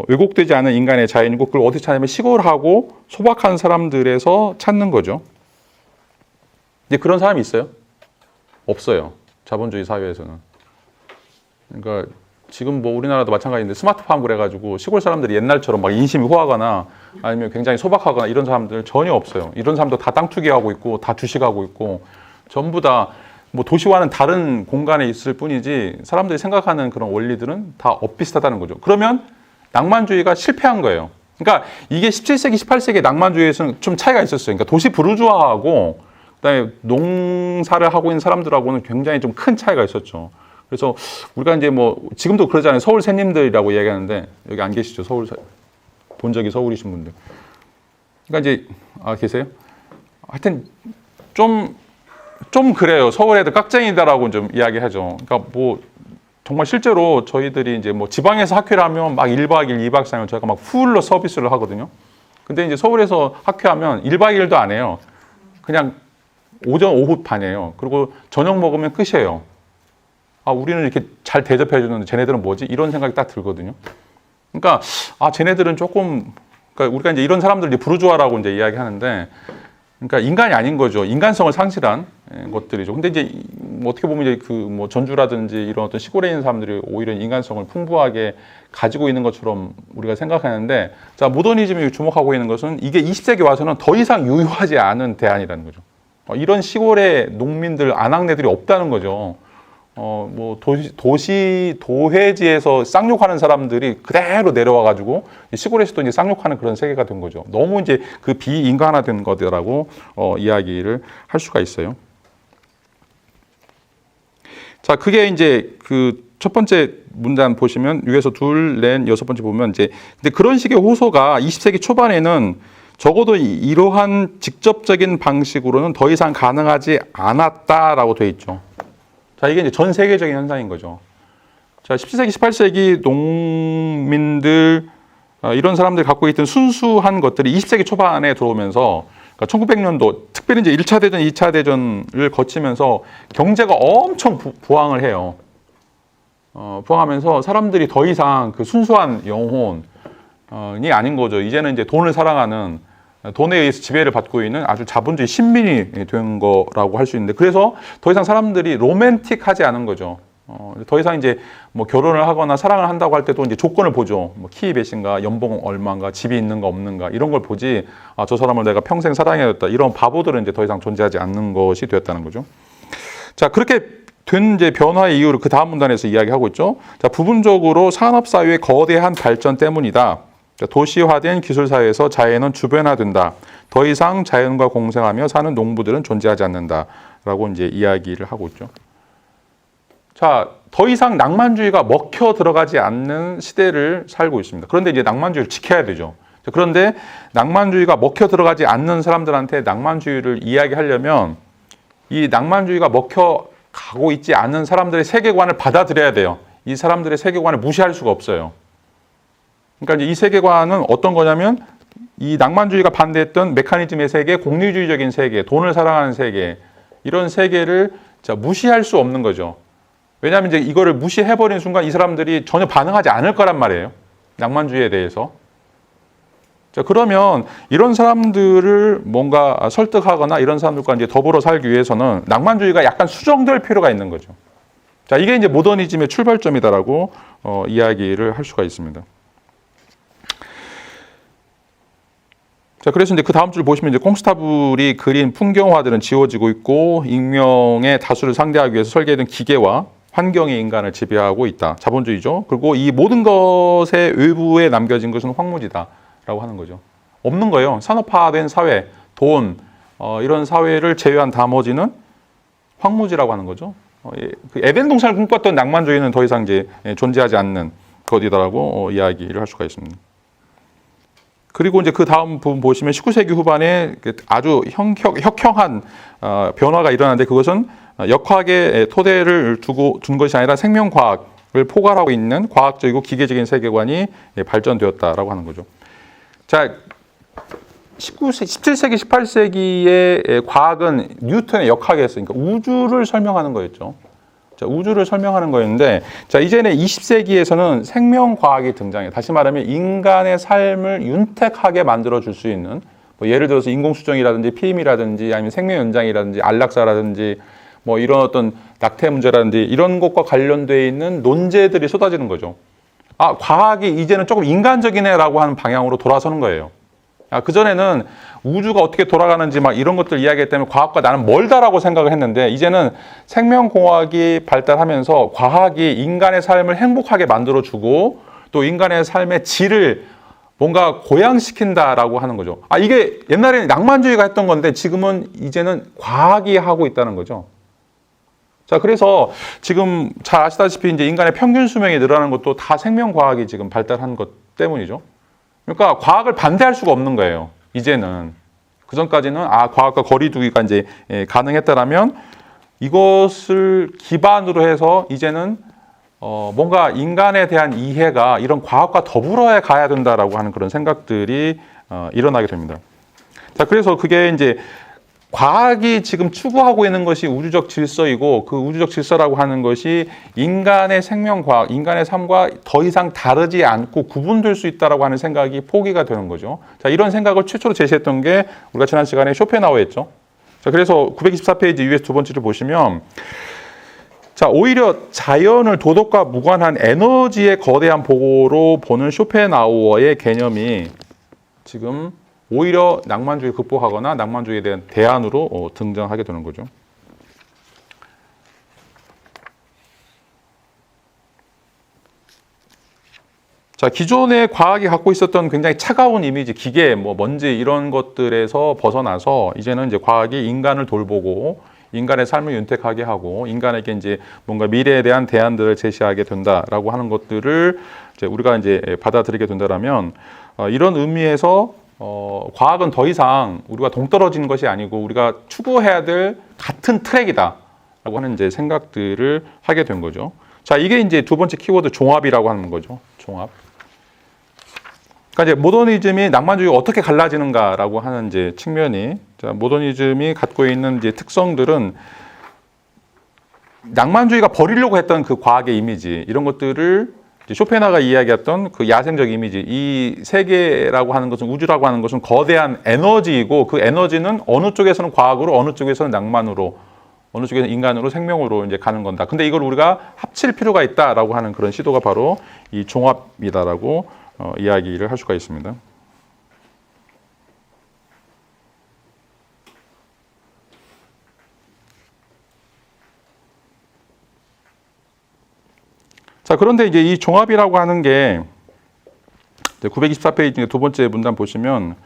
왜곡되지 않은 인간의 자연이고, 그걸 어떻게 찾냐면 시골하고 소박한 사람들에서 찾는 거죠. 이제 그런 사람이 있어요? 없어요. 자본주의 사회에서는. 그러니까 지금 뭐 우리나라도 마찬가지인데 스마트팜 그래가지고 시골 사람들이 옛날처럼 막 인심이 호하거나 아니면 굉장히 소박하거나 이런 사람들 전혀 없어요. 이런 사람도 다 땅 투기하고 있고 다 주식하고 있고 전부 다 뭐 도시와는 다른 공간에 있을 뿐이지 사람들이 생각하는 그런 원리들은 다 엇비슷하다는 거죠. 그러면 낭만주의가 실패한 거예요. 그러니까 이게 17세기, 18세기 낭만주의에서는 좀 차이가 있었어요. 그러니까 도시 부르주아하고 그다음에 농사를 하고 있는 사람들하고는 굉장히 좀 큰 차이가 있었죠. 그래서 우리가 이제 뭐 지금도 그러잖아요. 서울 새님들이라고 이야기하는데 여기 안 계시죠? 서울 본 적이 서울이신 분들. 그러니까 이제 계세요? 하여튼 좀 그래요. 서울 애들 깍쟁이다라고 좀 이야기하죠. 그러니까 뭐 정말 실제로 저희들이 이제 뭐 지방에서 학회를 하면 막 1박 2일, 2박 3일 저희가 막 풀로 서비스를 하거든요. 근데 이제 서울에서 학회하면 1박 2일도 안 해요. 그냥 오전, 오후 반이에요. 그리고 저녁 먹으면 끝이에요. 우리는 이렇게 잘 대접해 주는데 쟤네들은 뭐지? 이런 생각이 딱 들거든요. 그러니까 쟤네들은 조금, 그러니까 우리가 이제 이런 사람들 이제 부르주아라고 이제 이야기하는데, 그러니까 인간이 아닌 거죠. 인간성을 상실한 것들이죠. 근데 이제 뭐 어떻게 보면 이제 그 뭐 전주라든지 이런 어떤 시골에 있는 사람들이 오히려 인간성을 풍부하게 가지고 있는 것처럼 우리가 생각하는데, 자, 모더니즘이 주목하고 있는 것은 이게 20세기 와서는 더 이상 유효하지 않은 대안이라는 거죠. 이런 시골의 농민들, 아낙네들이 없다는 거죠. 뭐 도회지에서 쌍욕하는 사람들이 그대로 내려와가지고 시골에서도 이제 쌍욕하는 그런 세계가 된 거죠. 너무 이제 그 비인간화된 거라고 이야기를 할 수가 있어요. 자, 그게 이제 그 첫 번째 문단 보시면 위에서 둘, 넷, 여섯 번째 보면 이제 근데 그런 식의 호소가 20세기 초반에는 적어도 이러한 직접적인 방식으로는 더 이상 가능하지 않았다라고 돼 있죠. 자, 이게 이제 전 세계적인 현상인 거죠. 자, 17세기, 18세기 농민들, 이런 사람들이 갖고 있던 순수한 것들이 20세기 초반에 들어오면서, 그러니까 1900년도, 특별히 이제 1차 대전, 2차 대전을 거치면서 경제가 엄청 부황을 해요. 부황하면서 사람들이 더 이상 그 순수한 영혼이 아닌 거죠. 이제는 이제 돈을 사랑하는, 돈에 의해서 지배를 받고 있는 아주 자본주의 신민이 된 거라고 할 수 있는데, 그래서 더 이상 사람들이 로맨틱하지 않은 거죠. 더 이상 이제 뭐 결혼을 하거나 사랑을 한다고 할 때도 이제 조건을 보죠. 뭐 키 몇인가, 연봉 얼마인가, 집이 있는가 없는가 이런 걸 보지. 저 사람을 내가 평생 사랑해야겠다. 이런 바보들은 이제 더 이상 존재하지 않는 것이 되었다는 거죠. 자, 그렇게 된 이제 변화의 이유를 그 다음 문단에서 이야기하고 있죠. 자, 부분적으로 산업 사회의 거대한 발전 때문이다. 도시화된 기술사회에서 자연은 주변화된다. 더 이상 자연과 공생하며 사는 농부들은 존재하지 않는다라고 이제 이야기를 하고 있죠. 자, 더 이상 낭만주의가 먹혀 들어가지 않는 시대를 살고 있습니다. 그런데 이제 낭만주의를 지켜야 되죠. 그런데 낭만주의가 먹혀 들어가지 않는 사람들한테 낭만주의를 이야기하려면 이 낭만주의가 먹혀 가고 있지 않은 사람들의 세계관을 받아들여야 돼요. 이 사람들의 세계관을 무시할 수가 없어요. 그러니까 이제 이 세계관은 어떤 거냐면 이 낭만주의가 반대했던 메커니즘의 세계, 공리주의적인 세계, 돈을 사랑하는 세계, 이런 세계를 무시할 수 없는 거죠. 왜냐하면 이제 이거를 무시해버리는 순간 이 사람들이 전혀 반응하지 않을 거란 말이에요. 낭만주의에 대해서. 자, 그러면 이런 사람들을 뭔가 설득하거나 이런 사람들과 이제 더불어 살기 위해서는 낭만주의가 약간 수정될 필요가 있는 거죠. 자, 이게 이제 모더니즘의 출발점이다라고 이야기를 할 수가 있습니다. 자, 그래서 이제 그 다음 줄 보시면 이제 콩스타블이 그린 풍경화들은 지워지고 있고 익명의 다수를 상대하기 위해서 설계된 기계와 환경이 인간을 지배하고 있다. 자본주의죠. 그리고 이 모든 것의 외부에 남겨진 것은 황무지다라고 하는 거죠. 없는 거예요. 산업화된 사회, 돈, 이런 사회를 제외한 나머지는 황무지라고 하는 거죠. 그 에덴 동산을 꿈꿨던 낭만주의는 더 이상 이제 존재하지 않는 것이다라고 이야기를 할 수가 있습니다. 그리고 이제 그 다음 부분 보시면 19세기 후반에 아주 혁혁한 변화가 일어나는데 그것은 역학의 토대를 둔 것이 아니라 생명과학을 포괄하고 있는 과학적이고 기계적인 세계관이 발전되었다라고 하는 거죠. 자, 17세기, 18세기의 과학은 뉴턴의 역학이었어요. 그러니까 우주를 설명하는 거였죠. 자, 우주를 설명하는 거였는데, 자, 이제는 20세기에서는 생명과학이 등장해요. 다시 말하면 인간의 삶을 윤택하게 만들어줄 수 있는, 뭐 예를 들어서 인공수정이라든지 피임이라든지 아니면 생명연장이라든지 안락사라든지 뭐 이런 어떤 낙태 문제라든지 이런 것과 관련되어 있는 논제들이 쏟아지는 거죠. 아, 과학이 이제는 조금 인간적이네라고 하는 방향으로 돌아서는 거예요. 그전에는 우주가 어떻게 돌아가는지 막 이런 것들 이야기했기 때문에 과학과 나는 멀다라고 생각을 했는데 이제는 생명공학이 발달하면서 과학이 인간의 삶을 행복하게 만들어주고 또 인간의 삶의 질을 뭔가 고양시킨다라고 하는 거죠. 이게 옛날에는 낭만주의가 했던 건데 지금은 이제는 과학이 하고 있다는 거죠. 자, 그래서 지금 잘 아시다시피 이제 인간의 평균 수명이 늘어나는 것도 다 생명과학이 지금 발달한 것 때문이죠. 그러니까 과학을 반대할 수가 없는 거예요. 이제는. 그전까지는 과학과 거리 두기가 이제 가능했다라면 이것을 기반으로 해서 이제는 뭔가 인간에 대한 이해가 이런 과학과 더불어 가야 된다라고 하는 그런 생각들이 일어나게 됩니다. 자, 그래서 그게 이제 과학이 지금 추구하고 있는 것이 우주적 질서이고 그 우주적 질서라고 하는 것이 인간의 생명과학, 인간의 삶과 더 이상 다르지 않고 구분될 수 있다라고 하는 생각이 포기가 되는 거죠. 자, 이런 생각을 최초로 제시했던 게 우리가 지난 시간에 쇼펜하우어였죠. 자, 그래서 924페이지 위에 두 번째를 보시면 자, 오히려 자연을 도덕과 무관한 에너지의 거대한 보고로 보는 쇼펜하우어의 개념이 지금 오히려 낭만주의를 극복하거나 낭만주의에 대한 대안으로 등장하게 되는 거죠. 자, 기존의 과학이 갖고 있었던 굉장히 차가운 이미지, 기계, 뭐 먼지 이런 것들에서 벗어나서 이제는 이제 과학이 인간을 돌보고 인간의 삶을 윤택하게 하고 인간에게 이제 뭔가 미래에 대한 대안들을 제시하게 된다라고 하는 것들을 이제 우리가 이제 받아들이게 된다라면 이런 의미에서 과학은 더 이상 우리가 동떨어지는 것이 아니고 우리가 추구해야 될 같은 트랙이다라고 하는 이제 생각들을 하게 된 거죠. 자, 이게 이제 두 번째 키워드 종합이라고 하는 거죠. 종합. 그러니까 이제 모더니즘이 낭만주의가 어떻게 갈라지는가라고 하는 이제 측면이, 자, 모더니즘이 갖고 있는 이제 특성들은 낭만주의가 버리려고 했던 그 과학의 이미지 이런 것들을 쇼펜하가 이야기했던 그 야생적 이미지, 이 세계라고 하는 것은 우주라고 하는 것은 거대한 에너지이고 그 에너지는 어느 쪽에서는 과학으로 어느 쪽에서는 낭만으로 어느 쪽에서는 인간으로 생명으로 이제 가는 건다. 근데 이걸 우리가 합칠 필요가 있다라고 하는 그런 시도가 바로 이 종합이다라고 이야기를 할 수가 있습니다. 자, 그런데 이제 이 종합이라고 하는 게 924페이지 두 번째 문단 보시면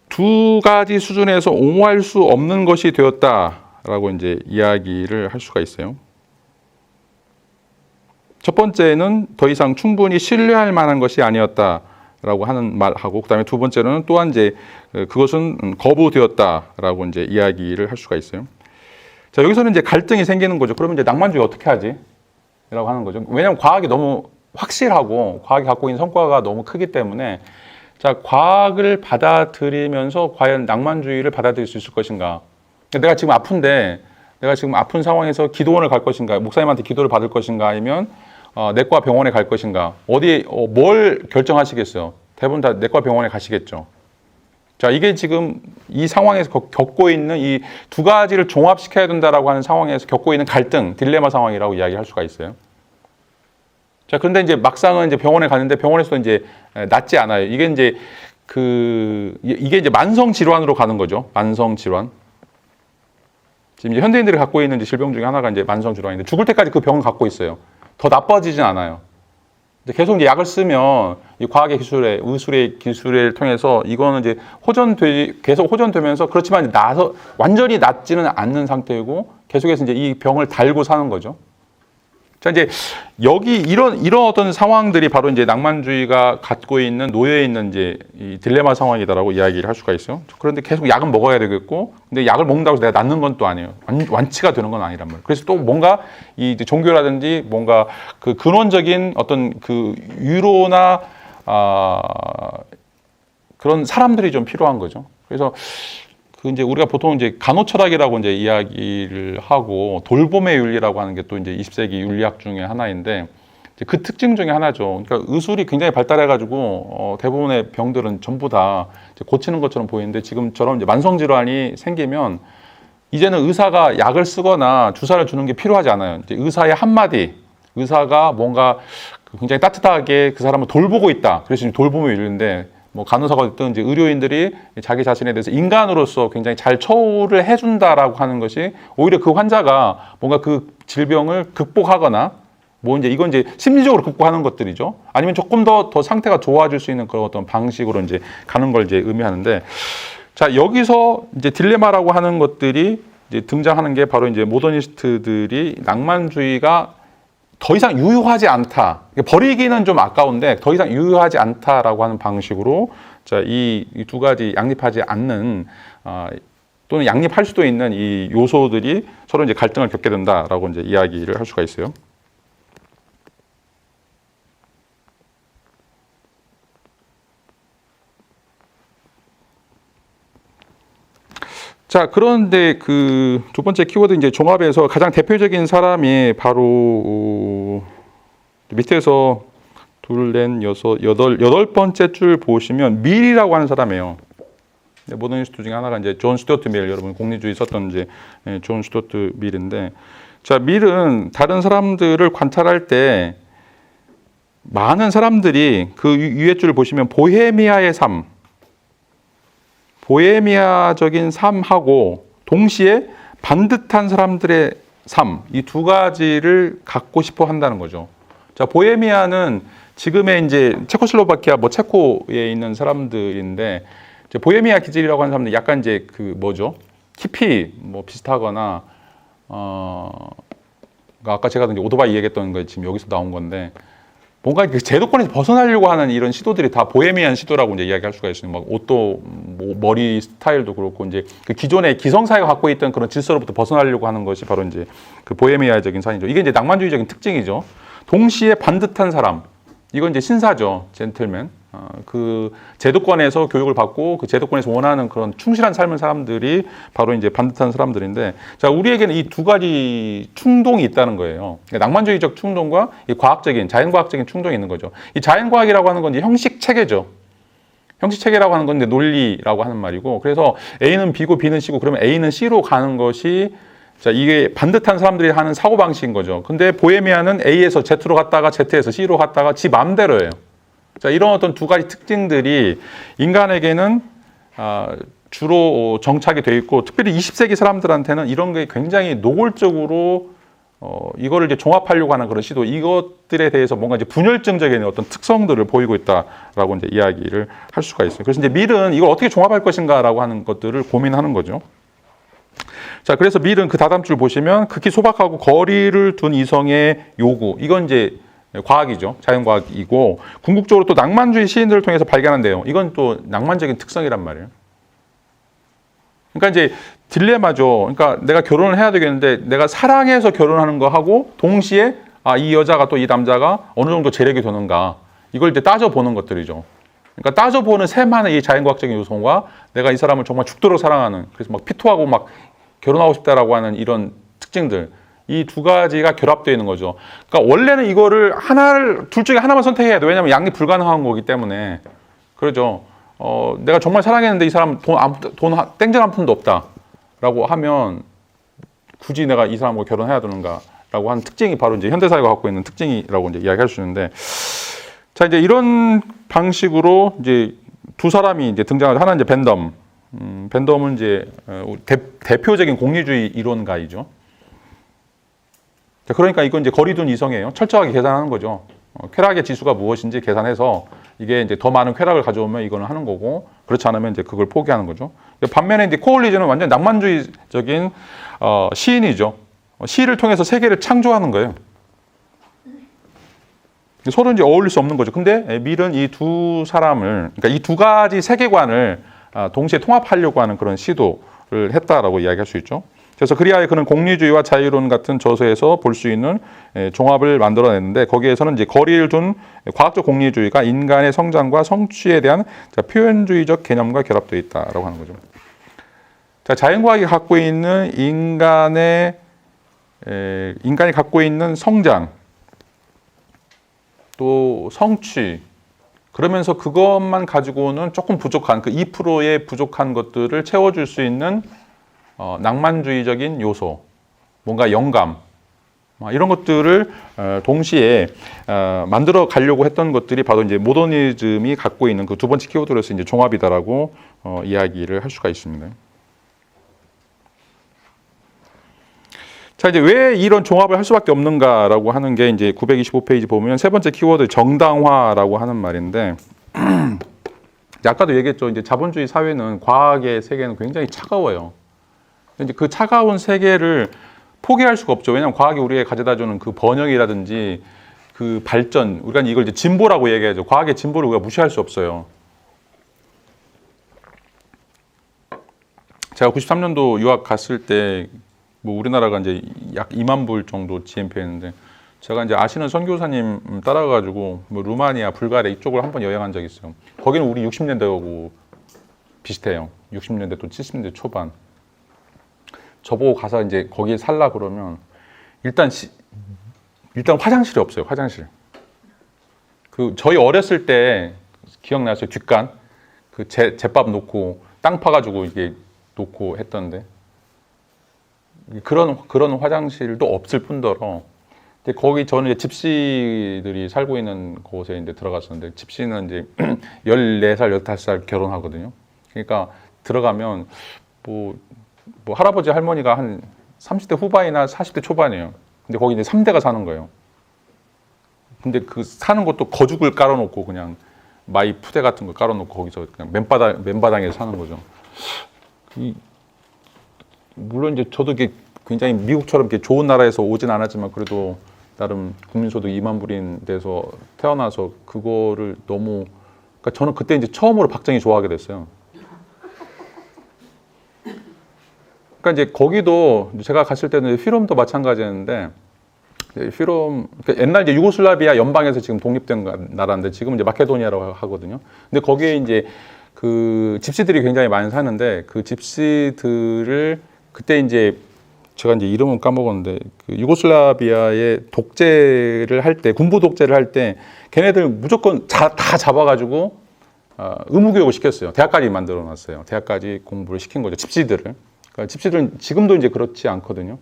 두 가지 수준에서 옹호할 수 없는 것이 되었다라고 이제 이야기를 할 수가 있어요. 첫 번째는 더 이상 충분히 신뢰할 만한 것이 아니었다라고 하는 말하고, 그다음에 두 번째로는 또한 이제 그것은 거부되었다라고 이제 이야기를 할 수가 있어요. 자, 여기서는 이제 갈등이 생기는 거죠. 그러면 이제 낭만주의 어떻게 하지? 라고 하는 거죠. 왜냐하면 과학이 너무 확실하고 과학이 갖고 있는 성과가 너무 크기 때문에 자, 과학을 받아들이면서 과연 낭만주의를 받아들일 수 있을 것인가? 내가 지금 아픈데 내가 지금 아픈 상황에서 기도원을 갈 것인가? 목사님한테 기도를 받을 것인가? 아니면 내과 병원에 갈 것인가? 어디 뭘 결정하시겠어요? 대부분 다 내과 병원에 가시겠죠. 자, 이게 지금 이 상황에서 겪고 있는 이 두 가지를 종합시켜야 된다라고 하는 상황에서 겪고 있는 갈등, 딜레마 상황이라고 이야기할 수가 있어요. 자, 그런데 이제 막상은 이제 병원에 갔는데 병원에서도 이제 낫지 않아요. 이게 이제 이게 이제 만성 질환으로 가는 거죠. 만성 질환. 지금 이제 현대인들이 갖고 있는 이제 질병 중에 하나가 이제 만성 질환인데 죽을 때까지 그 병을 갖고 있어요. 더 나빠지진 않아요. 계속 이제 약을 쓰면 이 과학의 기술에, 의술의 기술을 통해서 이거는 이제 계속 호전되면서 그렇지만 이제 완전히 낫지는 않는 상태이고 계속해서 이제 이 병을 달고 사는 거죠. 자, 이제 여기 이런 어떤 상황들이 바로 이제 낭만주의가 갖고 있는 놓여 있는 이제 이 딜레마 상황이다라고 이야기를 할 수가 있어요. 그런데 계속 약은 먹어야 되겠고, 근데 약을 먹는다고 해서 내가 낫는 건 또 아니에요. 완치가 되는 건 아니란 말이에요. 그래서 또 뭔가 이 종교라든지 뭔가 그 근원적인 어떤 그 유로나 그런 사람들이 좀 필요한 거죠. 그래서 이제 우리가 보통 이제 간호철학이라고 이제 이야기를 하고 돌봄의 윤리라고 하는 게 또 이제 20세기 윤리학 중에 하나인데 그 특징 중에 하나죠. 그러니까 의술이 굉장히 발달해가지고 대부분의 병들은 전부 다 고치는 것처럼 보이는데 지금처럼 이제 만성 질환이 생기면 이제는 의사가 약을 쓰거나 주사를 주는 게 필요하지 않아요. 이제 의사의 한마디, 의사가 뭔가 굉장히 따뜻하게 그 사람을 돌보고 있다. 그래서 지금 돌봄의 윤리인데. 뭐 간호사가 됐든 이제 의료인들이 자기 자신에 대해서 인간으로서 굉장히 잘 처우를 해준다라고 하는 것이 오히려 그 환자가 뭔가 그 질병을 극복하거나 뭐 이제 이건 이제 심리적으로 극복하는 것들이죠. 아니면 조금 더 상태가 좋아질 수 있는 그런 어떤 방식으로 이제 가는 걸 이제 의미하는데, 자, 여기서 이제 딜레마라고 하는 것들이 이제 등장하는 게 바로 이제 모더니스트들이 낭만주의가 더 이상 유효하지 않다. 버리기는 좀 아까운데 더 이상 유효하지 않다라고 하는 방식으로 자, 이 두 가지 양립하지 않는 또는 양립할 수도 있는 이 요소들이 서로 이제 갈등을 겪게 된다라고 이제 이야기를 할 수가 있어요. 자, 그런데 그 두 번째 키워드 이제 종합에서 가장 대표적인 사람이 바로 밑에서 둘, 넷, 여덟 번째 줄 보시면 밀이라고 하는 사람이에요. 모더니스트 중에 하나가 이제 존 스튜어트 밀, 여러분 공리주의 썼던 이제 존 스튜어트 밀인데, 자, 밀은 다른 사람들을 관찰할 때 많은 사람들이 그 위에 줄 보시면 보헤미아의 삶, 보헤미아적인 삶하고 동시에 반듯한 사람들의 삶, 이 두 가지를 갖고 싶어 한다는 거죠. 자, 보헤미아는 지금의 이제 체코슬로바키아, 뭐 체코에 있는 사람들인데, 이제 보헤미아 기질이라고 하는 사람들 약간 이제 그 뭐죠? 키피 뭐 비슷하거나, 아까 제가 이제 오토바이 얘기했던 거 지금 여기서 나온 건데, 뭔가 그 제도권에서 벗어나려고 하는 이런 시도들이 다 보헤미안 시도라고 이제 이야기할 수가 있어요. 막 옷도, 뭐 머리 스타일도 그렇고, 이제 그 기존의 기성사회가 갖고 있던 그런 질서로부터 벗어나려고 하는 것이 바로 이제 그 보헤미아적인 사회죠. 이게 이제 낭만주의적인 특징이죠. 동시에 반듯한 사람. 이건 이제 신사죠. 젠틀맨. 그 제도권에서 교육을 받고 그 제도권에서 원하는 그런 충실한 삶을 사람들이 바로 이제 반듯한 사람들인데, 자, 우리에게는 이 두 가지 충동이 있다는 거예요. 그러니까 낭만주의적 충동과 이 과학적인, 자연과학적인 충동이 있는 거죠. 이 자연과학이라고 하는 건 이제 형식 체계죠. 형식 체계라고 하는 건 이제 논리라고 하는 말이고, 그래서 A는 B고 B는 C고 그러면 A는 C로 가는 것이, 자, 이게 반듯한 사람들이 하는 사고방식인 거죠. 근데 보헤미아는 A에서 Z로 갔다가 Z에서 C로 갔다가 지 맘대로예요. 자, 이런 어떤 두 가지 특징들이 인간에게는 주로 정착이 되어 있고, 특별히 20세기 사람들한테는 이런 게 굉장히 노골적으로 이거를 이제 종합하려고 하는 그런 시도, 이것들에 대해서 뭔가 이제 분열증적인 어떤 특성들을 보이고 있다라고 이제 이야기를 할 수가 있어요. 그래서 이제 밀은 이걸 어떻게 종합할 것인가라고 하는 것들을 고민하는 거죠. 자, 그래서 밀은 그 다다음줄 보시면 극히 소박하고 거리를 둔 이성의 요구, 이건 이제 과학이죠. 자연과학이고, 궁극적으로 또 낭만주의 시인들을 통해서 발견한 내용, 이건 또 낭만적인 특성이란 말이에요. 그러니까 이제 딜레마죠. 그러니까 내가 결혼을 해야 되겠는데 내가 사랑해서 결혼하는 거 하고 동시에 이 여자가 또 이 남자가 어느 정도 재력이 되는가, 이걸 이제 따져보는 것들이죠. 그러니까 따져보는 셈하는 이 자연과학적인 요소와 내가 이 사람을 정말 죽도록 사랑하는, 그래서 막 피토하고 막 결혼하고 싶다라고 하는 이런 특징들, 이 두 가지가 결합되어 있는 거죠. 그러니까 원래는 이거를 둘 중에 하나만 선택해야 돼. 왜냐하면 양립 불가능한 거기 때문에. 그러죠. 내가 정말 사랑했는데 이 사람 돈 땡전 한 푼도 없다라고 하면 굳이 내가 이 사람하고 결혼해야 되는가? 하는 특징이 바로 이제 현대사회가 갖고 있는 특징이라고 이제 이야기할 수 있는데, 자, 이제 이런 방식으로 이제 두 사람이 이제 등장하죠. 하나는 이제 벤덤. 벤덤은 이제 대표적인 공리주의 이론가이죠. 자, 그러니까 이건 이제 거리둔 이성이에요. 철저하게 계산하는 거죠. 쾌락의 지수가 무엇인지 계산해서 이게 이제 더 많은 쾌락을 가져오면 이거는 하는 거고, 그렇지 않으면 이제 그걸 포기하는 거죠. 반면에 이제 코올리즈는 완전 낭만주의적인 시인이죠. 시를 통해서 세계를 창조하는 거예요. 서로 이제 어울릴 수 없는 거죠. 근데 밀은 이 두 사람을, 그러니까 이 두 가지 세계관을 동시에 통합하려고 하는 그런 시도를 했다라고 이야기할 수 있죠. 그래서 그리하여 그는 공리주의와 자유론 같은 저서에서 볼 수 있는 종합을 만들어냈는데, 거기에서는 이제 거리를 둔 과학적 공리주의가 인간의 성장과 성취에 대한 표현주의적 개념과 결합되어 있다라고 하는 거죠. 자, 자연과학이 갖고 있는 인간이 갖고 있는 성장, 또 성취, 그러면서 그것만 가지고는 조금 부족한, 그 2%의 부족한 것들을 채워줄 수 있는 낭만주의적인 요소, 뭔가 영감, 이런 것들을 동시에 만들어 가려고 했던 것들이 바로 이제 모더니즘이 갖고 있는 그 두 번째 키워드로서 이제 종합이다라고 이야기를 할 수가 있습니다. 자, 이제 왜 이런 종합을 할 수밖에 없는가라고 하는 게 이제 925페이지 보면 세 번째 키워드 정당화라고 하는 말인데, 아까도 얘기했죠. 이제 자본주의 사회는 과학의 세계는 굉장히 차가워요. 이제 그 차가운 세계를 포기할 수가 없죠. 왜냐하면 과학이 우리에게 가져다주는 그 번영이라든지 그 발전, 우리가 이걸 이제 진보라고 얘기하죠. 과학의 진보를 우리가 무시할 수 없어요. 제가 93년도 유학 갔을 때 뭐 우리나라가 이제 약 2만 불 정도 GNP였는데, 제가 이제 아시는 선교사님 따라가지고 뭐 루마니아, 불가리아 이쪽을 한번 여행한 적이 있어요. 거기는 우리 60년대하고 비슷해요. 60년대 또 70년대 초반. 저보고 가서 이제 거기에 살라 그러면 일단 화장실이 없어요. 화장실. 그 저희 어렸을 때 기억나세요? 뒷간 그 제밥 놓고 땅 파가지고 이게 놓고 했던데, 그런 화장실도 없을 뿐더러, 거기 저는 이제 집시들이 살고 있는 곳에 이제 들어갔었는데, 집시는 이제 14살, 15살 결혼하거든요. 그러니까 들어가면 뭐 할아버지 할머니가 한 30대 후반이나 40대 초반이에요. 근데 거기 이제 3대가 사는 거예요. 근데 그 사는 것도 거죽을 깔아놓고 그냥 마이 푸대 같은 거 깔아놓고 거기서 그냥 맨바닥에 사는 거죠. 물론 이제 저도 이게 굉장히 미국처럼 이렇게 좋은 나라에서 오진 않았지만, 그래도 나름 국민소득 2만 불인 데서 태어나서 그거를 너무, 그러니까 저는 그때 이제 처음으로 박정희 좋아하게 됐어요. 그러니까 이제 거기도 제가 갔을 때는 휘롬도 마찬가지였는데, 휘롬, 그러니까 옛날 이제 유고슬라비아 연방에서 지금 독립된 나라인데 지금 이제 마케도니아라고 하거든요. 근데 거기에 이제 그 집시들이 굉장히 많이 사는데, 그 집시들을 그때 이제 제가 이제 이름은 까먹었는데, 그 유고슬라비아의 독재를 할 때, 군부 독재를 할 때 걔네들 무조건 다 잡아가지고 의무교육을 시켰어요. 대학까지 만들어 놨어요. 대학까지 공부를 시킨 거죠. 집시들을. 그러니까 집시들은 지금도 이제 그렇지 않거든요.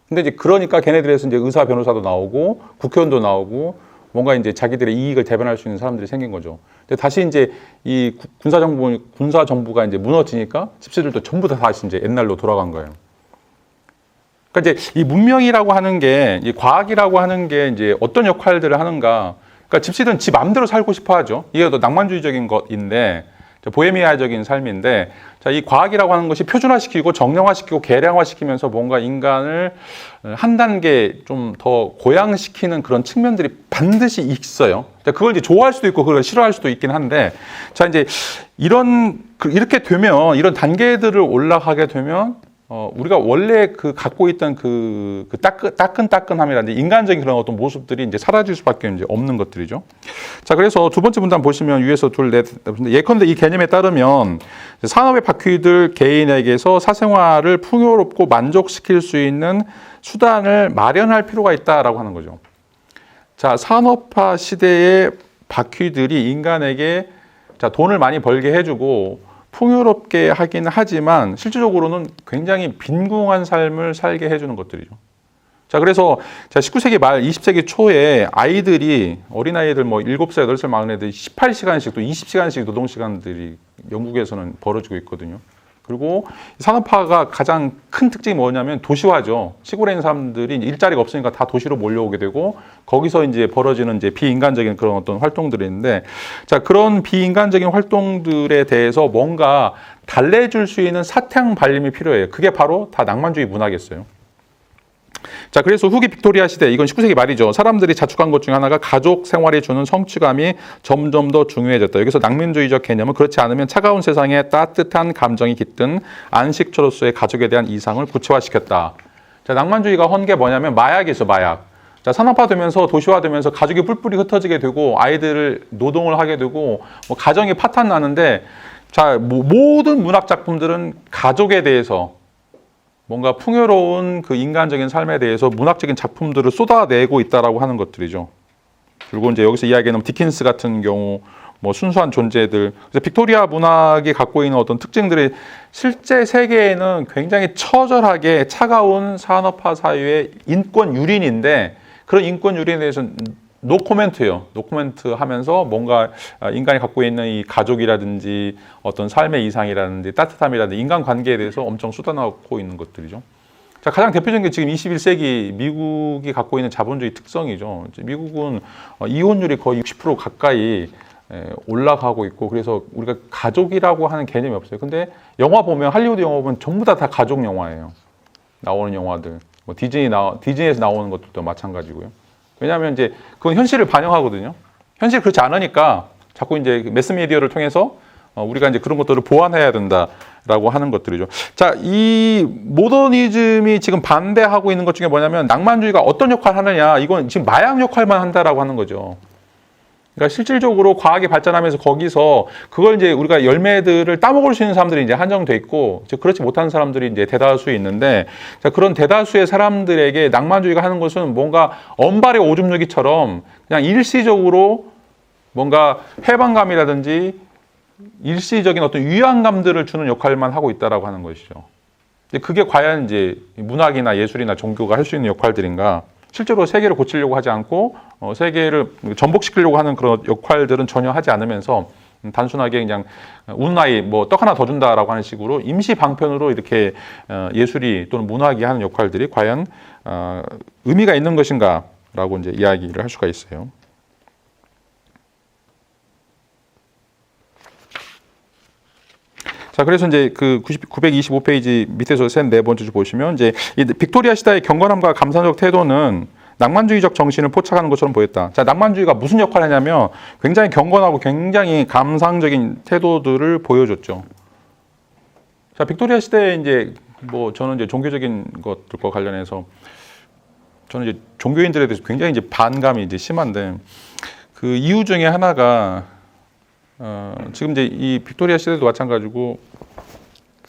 근데 이제 그러니까 걔네들에서 이제 의사 변호사도 나오고 국회의원도 나오고 뭔가 이제 자기들의 이익을 대변할 수 있는 사람들이 생긴 거죠. 근데 다시 이제 이 군사 정부가 이제 무너지니까 집시들도 전부 다 다시 이제 옛날로 돌아간 거예요. 그러니까 이제 이 문명이라고 하는 게, 이 과학이라고 하는 게 이제 어떤 역할들을 하는가. 그러니까 집시들은 지 마음대로 살고 싶어 하죠. 이게 더 낭만주의적인 것인데, 보헤미아적인 삶인데, 자, 이 과학이라고 하는 것이 표준화시키고 정량화시키고 계량화시키면서 뭔가 인간을 한 단계 좀 더 고양시키는 그런 측면들이 반드시 있어요. 그걸 이제 좋아할 수도 있고 그걸 싫어할 수도 있긴 한데, 자, 이제 이렇게 되면, 이런 단계들을 올라가게 되면 우리가 원래 그 갖고 있던 그 따끈따끈함이라든지 인간적인 그런 어떤 모습들이 이제 사라질 수밖에 이제 없는 것들이죠. 자, 그래서 두 번째 문단 보시면 위에서 둘, 넷, 예컨대 이 개념에 따르면 산업의 바퀴들 개인에게서 사생활을 풍요롭고 만족시킬 수 있는 수단을 마련할 필요가 있다라고 하는 거죠. 자, 산업화 시대의 바퀴들이 인간에게 자, 돈을 많이 벌게 해주고 풍요롭게 하긴 하지만 실질적으로는 굉장히 빈궁한 삶을 살게 해주는 것들이죠. 자, 그래서 자, 19세기 말 20세기 초에 아이들이 어린아이들 뭐 7살, 8살 많은 애들이 18시간씩 또 20시간씩 노동 시간들이 영국에서는 벌어지고 있거든요. 그리고 산업화가 가장 큰 특징이 뭐냐면 도시화죠. 시골에 있는 사람들이 일자리가 없으니까 다 도시로 몰려오게 되고 거기서 이제 벌어지는 이제 비인간적인 그런 어떤 활동들이 있는데 자, 그런 비인간적인 활동들에 대해서 뭔가 달래줄 수 있는 사탕 발림이 필요해요. 그게 바로 다 낭만주의 문화겠어요. 자, 그래서 후기 빅토리아 시대, 이건 19세기 말이죠. 사람들이 자축한 것 중에 하나가 가족 생활이 주는 성취감이 점점 더 중요해졌다. 여기서 낭만주의적 개념은 그렇지 않으면 차가운 세상에 따뜻한 감정이 깃든 안식처로서의 가족에 대한 이상을 구체화시켰다. 자, 낭만주의가 헌 게 뭐냐면 마약이 있어, 마약. 자, 산업화되면서 도시화되면서 가족이 뿔뿔이 흩어지게 되고 아이들을 노동을 하게 되고 뭐 가정이 파탄 나는데 자, 모든 문학 작품들은 가족에 대해서 뭔가 풍요로운 그 인간적인 삶에 대해서 문학적인 작품들을 쏟아내고 있다라고 하는 것들이죠. 그리고 이제 여기서 이야기하는 디킨스 같은 경우, 뭐 순수한 존재들. 그래서 빅토리아 문학이 갖고 있는 어떤 특징들이 실제 세계에는 굉장히 처절하게 차가운 산업화 사회의 인권 유린인데 그런 인권 유린에 대해서는 노코멘트예요. 노코멘트 하면서 뭔가 인간이 갖고 있는 이 가족이라든지 어떤 삶의 이상이라든지 따뜻함이라든지 인간관계에 대해서 엄청 쏟아내고 있는 것들이죠. 자, 가장 대표적인 게 지금 21세기 미국이 갖고 있는 자본주의 특성이죠. 미국은 이혼율이 거의 60% 가까이 올라가고 있고 그래서 우리가 가족이라고 하는 개념이 없어요. 근데 영화 보면 할리우드 영화 보면 전부 다 가족 영화예요. 나오는 영화들. 뭐 디즈니에서 나오는 것들도 마찬가지고요. 왜냐하면 이제 그건 현실을 반영하거든요. 현실이 그렇지 않으니까 자꾸 이제 매스미디어를 통해서 우리가 이제 그런 것들을 보완해야 된다라고 하는 것들이죠. 자, 이 모더니즘이 지금 반대하고 있는 것 중에 뭐냐면 낭만주의가 어떤 역할을 하느냐, 이건 지금 마약 역할만 한다라고 하는 거죠. 그러니까 실질적으로 과학이 발전하면서 거기서 그걸 이제 우리가 열매들을 따먹을 수 있는 사람들이 이제 한정돼 있고, 그렇지 못한 사람들이 이제 대다수에 있는데, 자, 그런 대다수의 사람들에게 낭만주의가 하는 것은 뭔가 언발의 오줌 누기처럼 그냥 일시적으로 뭔가 해방감이라든지 일시적인 어떤 위안감들을 주는 역할만 하고 있다라고 하는 것이죠. 그게 과연 이제 문학이나 예술이나 종교가 할 수 있는 역할들인가? 실제로 세계를 고치려고 하지 않고 세계를 전복시키려고 하는 그런 역할들은 전혀 하지 않으면서 단순하게 그냥 운나이 뭐 떡 하나 더 준다라고 하는 식으로 임시 방편으로 이렇게 예술이 또는 문학이 하는 역할들이 과연 의미가 있는 것인가라고 이제 이야기를 할 수가 있어요. 자, 그래서 이제 그 925페이지 밑에서 네 번째 줄 보시면 이제 이 빅토리아 시대의 경건함과 감사적 태도는 낭만주의적 정신을 포착하는 것처럼 보였다. 자, 낭만주의가 무슨 역할을 하냐면 굉장히 경건하고 굉장히 감상적인 태도들을 보여줬죠. 자, 빅토리아 시대에 이제 뭐 저는 이제 종교적인 것들과 관련해서 저는 이제 종교인들에 대해서 굉장히 이제 반감이 이제 심한데 그 이유 중에 하나가 지금 이제 이 빅토리아 시대도 마찬가지고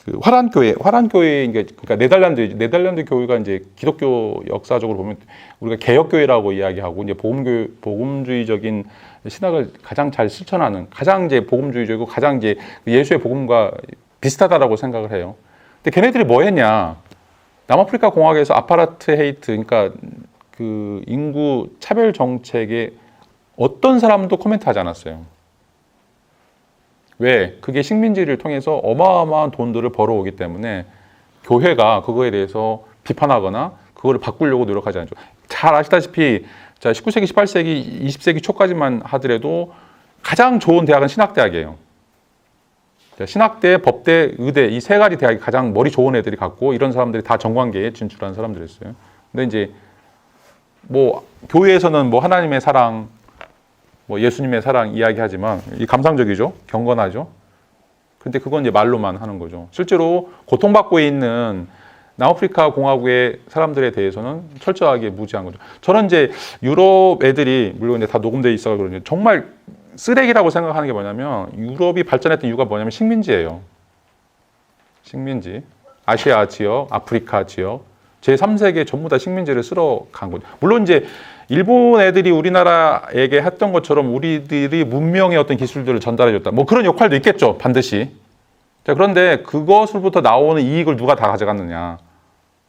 그 화란교회 그러니까 네덜란드 교회가 이제 기독교 역사적으로 보면 우리가 개혁교회라고 이야기하고 이제 복음주의적인 신학을 가장 잘 실천하는 가장 이제 복음주의적이고 가장 이제 예수의 복음과 비슷하다라고 생각을 해요. 근데 걔네들이 뭐 했냐? 남아프리카 공화국에서 아파르트 헤이트, 그러니까 그 인구 차별 정책에 어떤 사람도 코멘트하지 않았어요. 왜? 그게 식민지를 통해서 어마어마한 돈들을 벌어오기 때문에 교회가 그거에 대해서 비판하거나 그거를 바꾸려고 노력하지 않죠. 잘 아시다시피 자, 19세기, 18세기, 20세기 초까지만 하더라도 가장 좋은 대학은 신학대학이에요. 자, 신학대, 법대, 의대 이 세 가지 대학이 가장 머리 좋은 애들이 갖고 이런 사람들이 다 정관계에 진출한 사람들이었어요. 근데 이제 뭐 교회에서는 뭐 하나님의 사랑 뭐 예수님의 사랑 이야기하지만 이 감상적이죠, 경건하죠. 근데 그건 이제 말로만 하는 거죠. 실제로 고통받고 있는 남아프리카 공화국의 사람들에 대해서는 철저하게 무지한 거죠. 저는 이제 유럽 애들이 물론 이제 다 녹음돼 있어서 그런지 정말 쓰레기라고 생각하는 게 뭐냐면 유럽이 발전했던 이유가 뭐냐면 식민지예요. 식민지, 아시아 지역, 아프리카 지역, 제3세계 전부 다 식민지를 쓸어 간 거죠. 물론 이제 일본 애들이 우리나라에게 했던 것처럼 우리들이 문명의 어떤 기술들을 전달해 줬다. 뭐 그런 역할도 있겠죠, 반드시. 자, 그런데 그것으로부터 나오는 이익을 누가 다 가져갔느냐.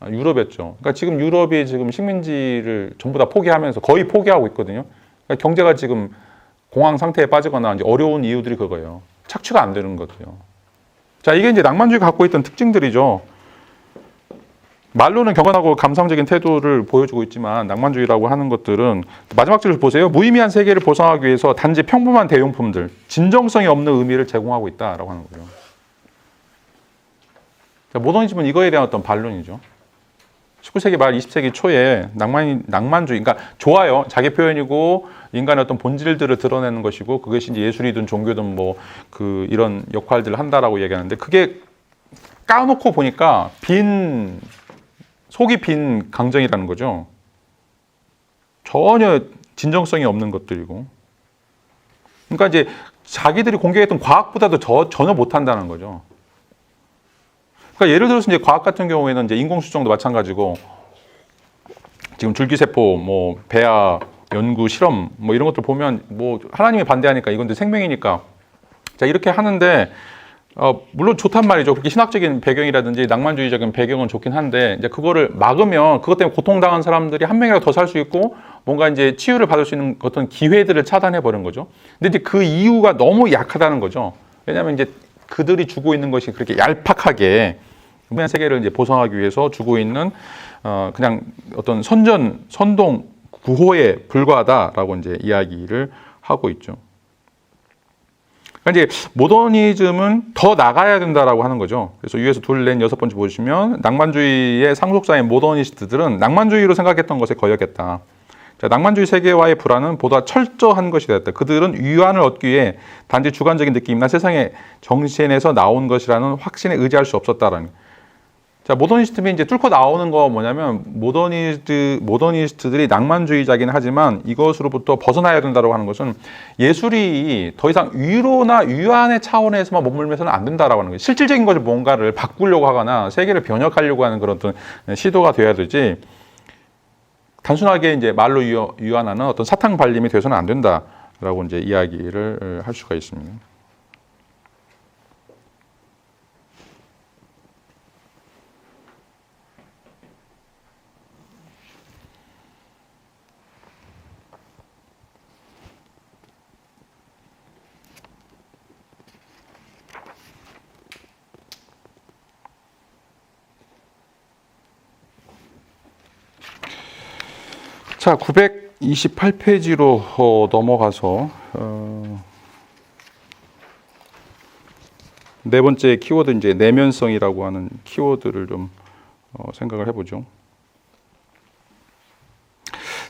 유럽이었죠. 그러니까 지금 유럽이 지금 식민지를 전부 다 포기하면서 거의 포기하고 있거든요. 그러니까 경제가 지금 공황 상태에 빠지거나 이제 어려운 이유들이 그거예요. 착취가 안 되는 거죠. 자, 이게 이제 낭만주의가 갖고 있던 특징들이죠. 말로는 경건하고 감상적인 태도를 보여주고 있지만 낭만주의라고 하는 것들은 마지막 줄 보세요. 무의미한 세계를 보상하기 위해서 단지 평범한 대용품들, 진정성이 없는 의미를 제공하고 있다라고 하는 거죠. 자, 모더니즘은 이거에 대한 어떤 반론이죠. 19세기 말 20세기 초에 낭만주의, 그러니까 좋아요. 자기 표현이고 인간의 어떤 본질들을 드러내는 것이고 그것이 이제 예술이든 종교든 뭐 이런 역할들을 한다라고 얘기하는데 그게 까놓고 보니까 속이 빈 강정이라는 거죠. 전혀 진정성이 없는 것들이고. 그러니까 이제 자기들이 공개했던 과학보다도 전혀 못한다는 거죠. 그러니까 예를 들어서 이제 과학 같은 경우에는 이제 인공수정도 마찬가지고 지금 줄기세포, 뭐 배아 연구 실험 뭐 이런 것들 보면 뭐 하나님이 반대하니까 이건 생명이니까 자 이렇게 하는데 물론 좋단 말이죠. 그렇게 신학적인 배경이라든지 낭만주의적인 배경은 좋긴 한데 이제 그거를 막으면 그것 때문에 고통당한 사람들이 한 명이라도 더 살 수 있고 뭔가 이제 치유를 받을 수 있는 어떤 기회들을 차단해 버린 거죠. 근데 이제 그 이유가 너무 약하다는 거죠. 왜냐하면 이제 그들이 주고 있는 것이 그렇게 얄팍하게 무의미한 세계를 이제 보상하기 위해서 주고 있는 그냥 어떤 선동 구호에 불과하다라고 이제 이야기를 하고 있죠. 그러니까 이제 모더니즘은 더 나가야 된다라고 하는 거죠. 그래서 위에서 둘, 넷, 여섯 번째 보시면 낭만주의의 상속사인 모더니스트들은 낭만주의로 생각했던 것에 거역했다. 자, 낭만주의 세계와의 불안은 보다 철저한 것이 되었다. 그들은 위안을 얻기 위해 단지 주관적인 느낌이나 세상의 정신에서 나온 것이라는 확신에 의지할 수 없었다라는. 자, 모더니스트들이 이제 뚫고 나오는 거 뭐냐면 모더니스트들이 낭만주의자긴 하지만 이것으로부터 벗어나야 된다고 하는 것은 예술이 더 이상 위로나 위안의 차원에서만 머물면서는 안 된다라고 하는 거예요. 실질적인 것을 뭔가를 바꾸려고 하거나 세계를 변혁하려고 하는 그런 어떤 시도가 돼야 되지 단순하게 이제 말로 위안하는 어떤 사탕 발림이 돼서는 안 된다라고 이제 이야기를 할 수가 있습니다. 자, 928페이지로 넘어가서 네 번째 키워드 이제 내면성이라고 하는 키워드를 좀 생각을 해보죠.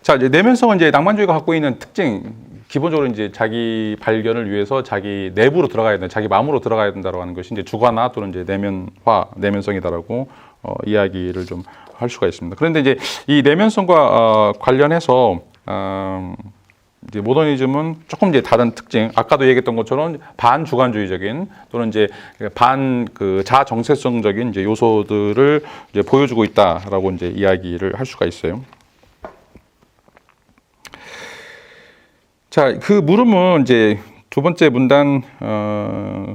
자, 이제 내면성은 이제 낭만주의가 갖고 있는 특징, 기본적으로 이제 자기 발견을 위해서 자기 내부로 들어가야 된다, 자기 마음으로 들어가야 된다라고 하는 것이 이제 주관화 또는 이제 내면성이다라고 이야기를 좀 할 수가 있습니다. 그런데 이제 이 내면성과 관련해서 이제 모더니즘은 조금 이제 다른 특징, 아까도 얘기했던 것처럼 반주관주의적인 또는 이제 자정체성적인 이제 요소들을 이제 보여주고 있다라고 이제 이야기를 할 수가 있어요. 자, 그 물음은 이제 두 번째 문단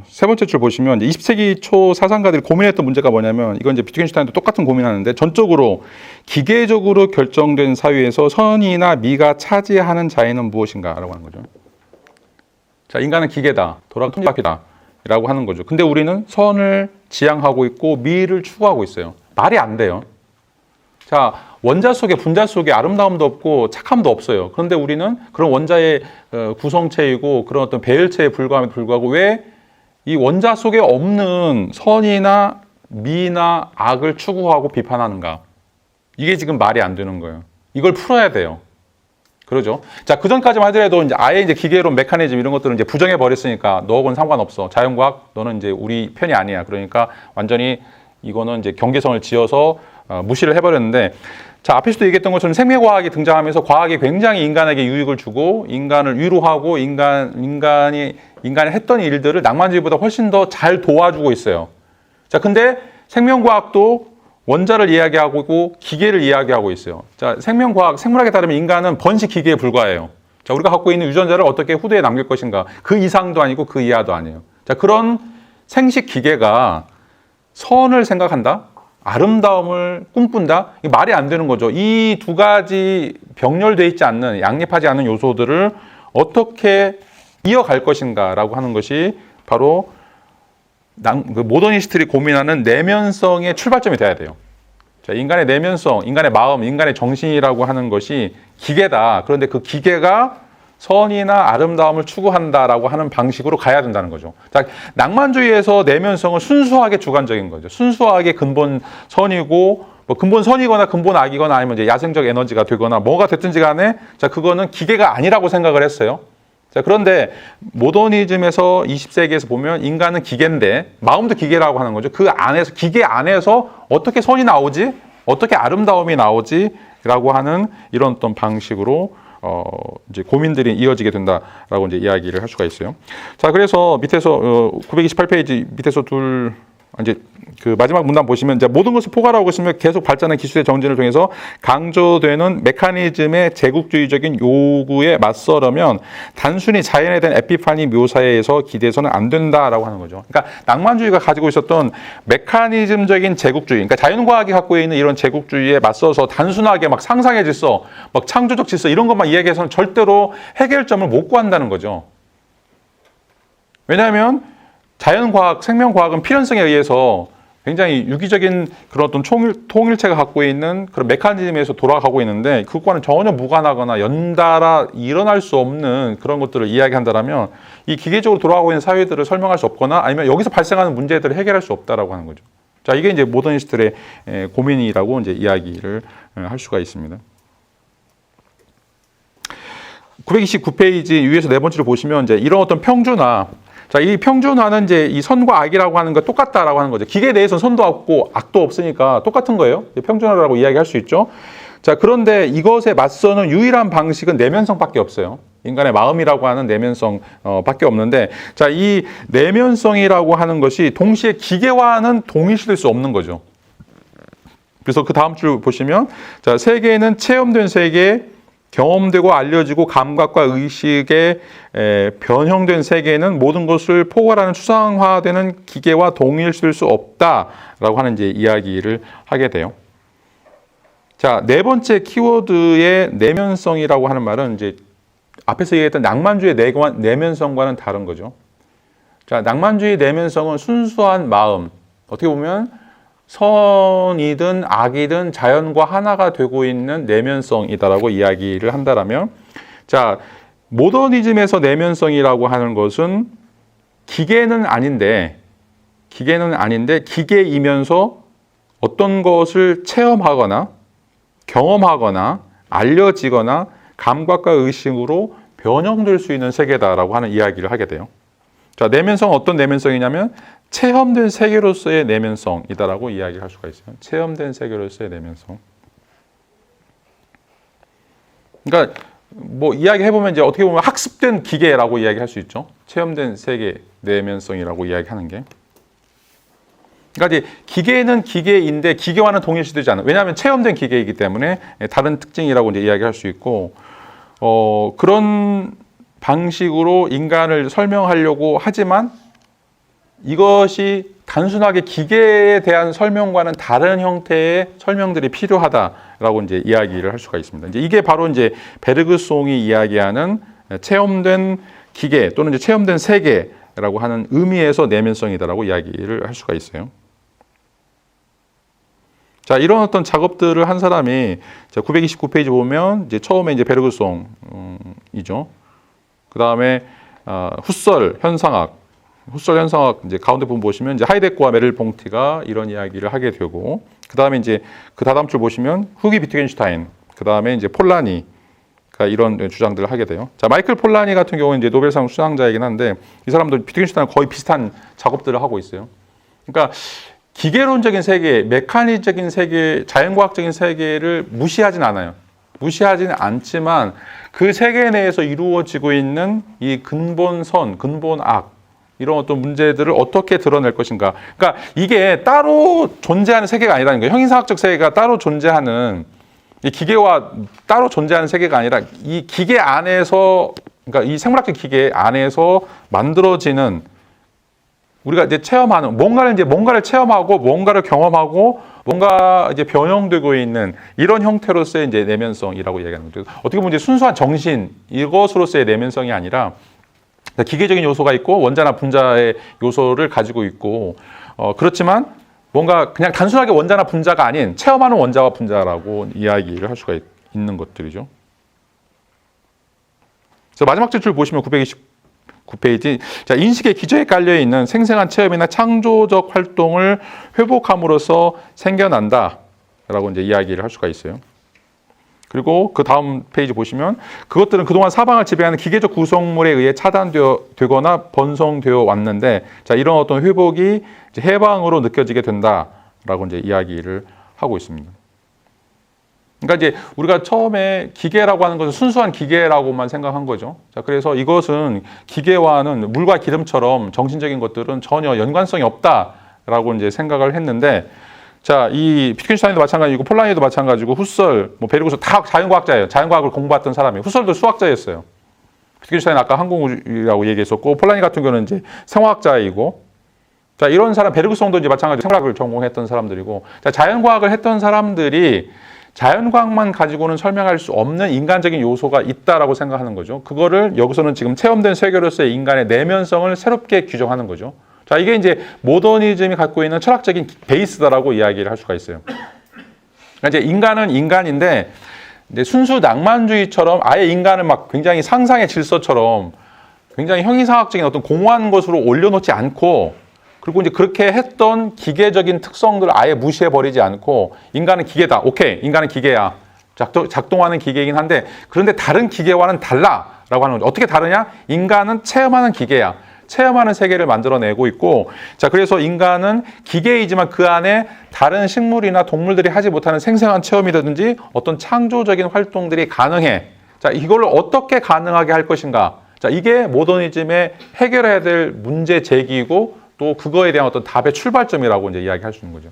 세 번째 줄 보시면 이제 20세기 초 사상가들이 고민했던 문제가 뭐냐면 이건 이제 비트겐슈타인도 똑같은 고민하는데 전적으로 기계적으로 결정된 사회에서 선이나 미가 차지하는 자유는 무엇인가라고 하는 거죠. 자, 인간은 기계다, 통제바퀴다라고 하는 거죠. 근데 우리는 선을 지향하고 있고 미를 추구하고 있어요. 말이 안 돼요. 자, 원자 속에 분자 속에 아름다움도 없고 착함도 없어요. 그런데 우리는 그런 원자의 구성체이고 그런 어떤 배열체에 불과함에도 불구하고 왜 이 원자 속에 없는 선이나 미나 악을 추구하고 비판하는가? 이게 지금 말이 안 되는 거예요. 이걸 풀어야 돼요. 그러죠? 자, 그 전까지만 하더라도 이제 아예 이제 기계론, 메커니즘 이런 것들은 이제 부정해 버렸으니까 너하고는 상관없어. 자연과학 너는 이제 우리 편이 아니야. 그러니까 완전히 이거는 이제 경계성을 지어서 무시를 해버렸는데, 자, 앞에서도 얘기했던 것처럼 생명과학이 등장하면서 과학이 굉장히 인간에게 유익을 주고 인간을 위로하고 인간이 했던 일들을 낭만주의보다 훨씬 더 잘 도와주고 있어요. 자, 근데 생명과학도 원자를 이야기하고 있고 기계를 이야기하고 있어요. 자, 생명과학, 생물학에 따르면 인간은 번식 기계에 불과해요. 자, 우리가 갖고 있는 유전자를 어떻게 후대에 남길 것인가, 그 이상도 아니고 그 이하도 아니에요. 자, 그런 생식 기계가 선을 생각한다? 아름다움을 꿈꾼다? 이게 말이 안 되는 거죠. 이 두 가지 병렬되어 있지 않는, 양립하지 않는 요소들을 어떻게 이어갈 것인가라고 하는 것이 바로 그 모더니스트들이 고민하는 내면성의 출발점이 돼야 돼요. 자, 인간의 내면성, 인간의 마음, 인간의 정신이라고 하는 것이 기계다. 그런데 그 기계가 선이나 아름다움을 추구한다라고 하는 방식으로 가야 된다는 거죠. 자, 낭만주의에서 내면성은 순수하게 주관적인 거죠. 순수하게 근본 선이고, 뭐 근본 선이거나 근본 악이거나 아니면 이제 야생적 에너지가 되거나 뭐가 됐든지 간에, 자, 그거는 기계가 아니라고 생각을 했어요. 자, 그런데 모더니즘에서 20세기에서 보면 인간은 기계인데 마음도 기계라고 하는 거죠. 그 안에서, 기계 안에서 어떻게 선이 나오지? 어떻게 아름다움이 나오지? 라고 하는 이런 어떤 방식으로 이제 고민들이 이어지게 된다라고 이제 이야기를 할 수가 있어요. 자, 그래서 밑에서 928페이지 밑에서 이제 그 마지막 문단 보시면 이제 모든 것을 포괄하고 있으면 계속 발전한 기술의 정진을 통해서 강조되는 메커니즘의 제국주의적인 요구에 맞서려면 단순히 자연에 대한 에피파니 묘사에 의해서 기대해서는 안 된다라고 하는 거죠. 그러니까 낭만주의가 가지고 있었던 메커니즘적인 제국주의, 그러니까 자연과학이 갖고 있는 이런 제국주의에 맞서서 단순하게 막 상상의 질서, 막 창조적 질서 이런 것만 이야기해서는 절대로 해결점을 못 구한다는 거죠. 왜냐하면 자연과학, 생명과학은 필연성에 의해서 굉장히 유기적인 그런 어떤 통일체가 갖고 있는 그런 메커니즘에서 돌아가고 있는데 그것과는 전혀 무관하거나 연달아 일어날 수 없는 그런 것들을 이야기한다면 이 기계적으로 돌아가고 있는 사회들을 설명할 수 없거나 아니면 여기서 발생하는 문제들을 해결할 수 없다라고 하는 거죠. 자, 이게 이제 모더니스트들의 고민이라고 이제 이야기를 할 수가 있습니다. 929페이지 위에서 네 번째로 보시면 이제 이런 어떤 평준화, 자, 이 평준화는 이제 이 선과 악이라고 하는 거 똑같다라고 하는 거죠. 기계에 대해서는 선도 없고 악도 없으니까 똑같은 거예요. 평준화라고 이야기할 수 있죠. 자, 그런데 이것에 맞서는 유일한 방식은 내면성밖에 없어요. 인간의 마음이라고 하는 내면성 밖에 없는데, 자, 이 내면성이라고 하는 것이 동시에 기계와는 동일시될 수 없는 거죠. 그래서 그 다음 줄 보시면, 자, 세계는 체험된 세계, 경험되고 알려지고 감각과 의식에 변형된 세계는 모든 것을 포괄하는 추상화되는 기계와 동일시될 수 없다라고 하는 이제 이야기를 하게 돼요. 자, 네 번째 키워드의 내면성이라고 하는 말은 이제 앞에서 얘기했던 낭만주의 내면성과는 다른 거죠. 자, 낭만주의 내면성은 순수한 마음, 어떻게 보면 선이든 악이든 자연과 하나가 되고 있는 내면성이다라고 이야기를 한다라면, 자, 모더니즘에서 내면성이라고 하는 것은 기계는 아닌데 기계이면서 어떤 것을 체험하거나 경험하거나 알려지거나 감각과 의식으로 변형될 수 있는 세계다라고 하는 이야기를 하게 돼요. 자, 내면성은 어떤 내면성이냐면 체험된 세계로서의 내면성이다라고 이야기할 수가 있어요. 체험된 세계로서의 내면성. 그러니까 뭐 이야기해보면 이제 어떻게 보면 학습된 기계라고 이야기할 수 있죠. 체험된 세계 내면성이라고 이야기하는 게. 그러니까 이제 기계는 기계인데 기계와는 동일시되지 않아요. 왜냐하면 체험된 기계이기 때문에 다른 특징이라고 이제 이야기할 수 있고, 그런 방식으로 인간을 설명하려고 하지만 이것이 단순하게 기계에 대한 설명과는 다른 형태의 설명들이 필요하다라고 이제 이야기를 할 수가 있습니다. 이제 이게 바로 이제 베르그송이 이야기하는 체험된 기계 또는 이제 체험된 세계라고 하는 의미에서 내면성이다라고 이야기를 할 수가 있어요. 자, 이런 어떤 작업들을 한 사람이 929페이지 보면 이제 처음에 이제 베르그송이죠. 그 다음에 후설 현상학 이제 가운데 부분 보시면 이제 하이데거와 메를봉티가 이런 이야기를 하게 되고, 그 다음에 이제 그 다음 줄 보시면 후기 비트겐슈타인, 그 다음에 이제 폴라니가 이런 주장들을 하게 돼요. 자, 마이클 폴라니 같은 경우는 이제 노벨상 수상자이긴 한데 이 사람도 비트겐슈타인 거의 비슷한 작업들을 하고 있어요. 그러니까 기계론적인 세계, 메커니적인 세계, 자연과학적인 세계를 무시하진 않아요. 무시하지는 않지만 그 세계 내에서 이루어지고 있는 이 근본선, 근본악 이런 어떤 문제들을 어떻게 드러낼 것인가. 그러니까 이게 따로 존재하는 세계가 아니라는 거예요. 형이상학적 세계가 따로 존재하는, 이 기계와 따로 존재하는 세계가 아니라 이 기계 안에서, 그러니까 이 생물학적 기계 안에서 만들어지는 우리가 이제 체험하는 뭔가를 체험하고 뭔가를 경험하고 뭔가 이제 변형되고 있는 이런 형태로서의 이제 내면성이라고 얘기하는 거죠. 어떻게 보면 이제 순수한 정신 이것으로서의 내면성이 아니라 기계적인 요소가 있고 원자나 분자의 요소를 가지고 있고 그렇지만 뭔가 그냥 단순하게 원자나 분자가 아닌 체험하는 원자와 분자라고 이야기를 할 수가 있는 것들이죠. 그래서 마지막 줄 보시면 929페이지. 자, 인식의 기저에 깔려 있는 생생한 체험이나 창조적 활동을 회복함으로써 생겨난다라고 이제 이야기를 할 수가 있어요. 그리고 그 다음 페이지 보시면 그것들은 그동안 사방을 지배하는 기계적 구성물에 의해 차단되거나 번성되어 왔는데, 자, 이런 어떤 회복이 이제 해방으로 느껴지게 된다라고 이제 이야기를 하고 있습니다. 그러니까 이제 우리가 처음에 기계라고 하는 것은 순수한 기계라고만 생각한 거죠. 자, 그래서 이것은 기계와는 물과 기름처럼 정신적인 것들은 전혀 연관성이 없다라고 이제 생각을 했는데, 자, 이 비트겐슈타인도 마찬가지고 폴라니도 마찬가지고 후설, 베르그송 다 자연과학자예요. 자연과학을 공부했던 사람이에요. 후설도 수학자였어요. 비트겐슈타인 아까 항공우주라고 얘기했었고, 폴라니 같은 경우는 이제 생화학자이고, 자, 이런 사람 베르그송도 이제 마찬가지로 생물학을 전공했던 사람들이고, 자, 자연과학을 했던 사람들이 자연과학만 가지고는 설명할 수 없는 인간적인 요소가 있다라고 생각하는 거죠. 그거를 여기서는 지금 체험된 세계로서의 인간의 내면성을 새롭게 규정하는 거죠. 자, 이게 이제 모더니즘이 갖고 있는 철학적인 베이스다라고 이야기를 할 수가 있어요. 그러니까 이제 인간은 인간인데 이제 순수 낭만주의처럼 아예 인간을 막 굉장히 상상의 질서처럼 굉장히 형이상학적인 어떤 공허한 것으로 올려놓지 않고, 그리고 이제 그렇게 했던 기계적인 특성들을 아예 무시해버리지 않고 인간은 기계다. 오케이. 인간은 기계야. 작동하는 기계이긴 한데 그런데 다른 기계와는 달라라고 하는 거죠. 어떻게 다르냐? 인간은 체험하는 기계야. 체험하는 세계를 만들어내고 있고, 자, 그래서 인간은 기계이지만 그 안에 다른 식물이나 동물들이 하지 못하는 생생한 체험이라든지 어떤 창조적인 활동들이 가능해. 자, 이걸 어떻게 가능하게 할 것인가? 자, 이게 모더니즘의 해결해야 될 문제 제기이고 또 그거에 대한 어떤 답의 출발점이라고 이제 이야기할 수 있는 거죠.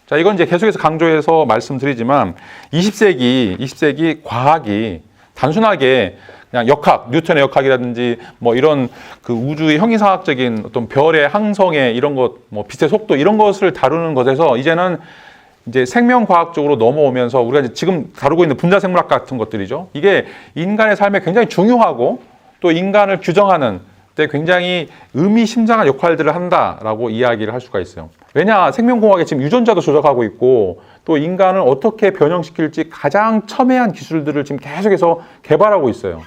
자, 이건 이제 계속해서 강조해서 말씀드리지만 20세기 과학이 단순하게 그냥 역학, 뉴턴의 역학이라든지 이런 그 우주의 형이상학적인 어떤 별의 항성의 이런 것, 빛의 속도 이런 것을 다루는 것에서 이제는 이제 생명과학적으로 넘어오면서 우리가 이제 지금 다루고 있는 분자생물학 같은 것들이죠. 이게 인간의 삶에 굉장히 중요하고 또 인간을 규정하는 때 굉장히 의미심장한 역할들을 한다라고 이야기를 할 수가 있어요. 왜냐, 생명공학에 지금 유전자도 조작하고 있고 또 인간을 어떻게 변형시킬지 가장 첨예한 기술들을 지금 계속해서 개발하고 있어요.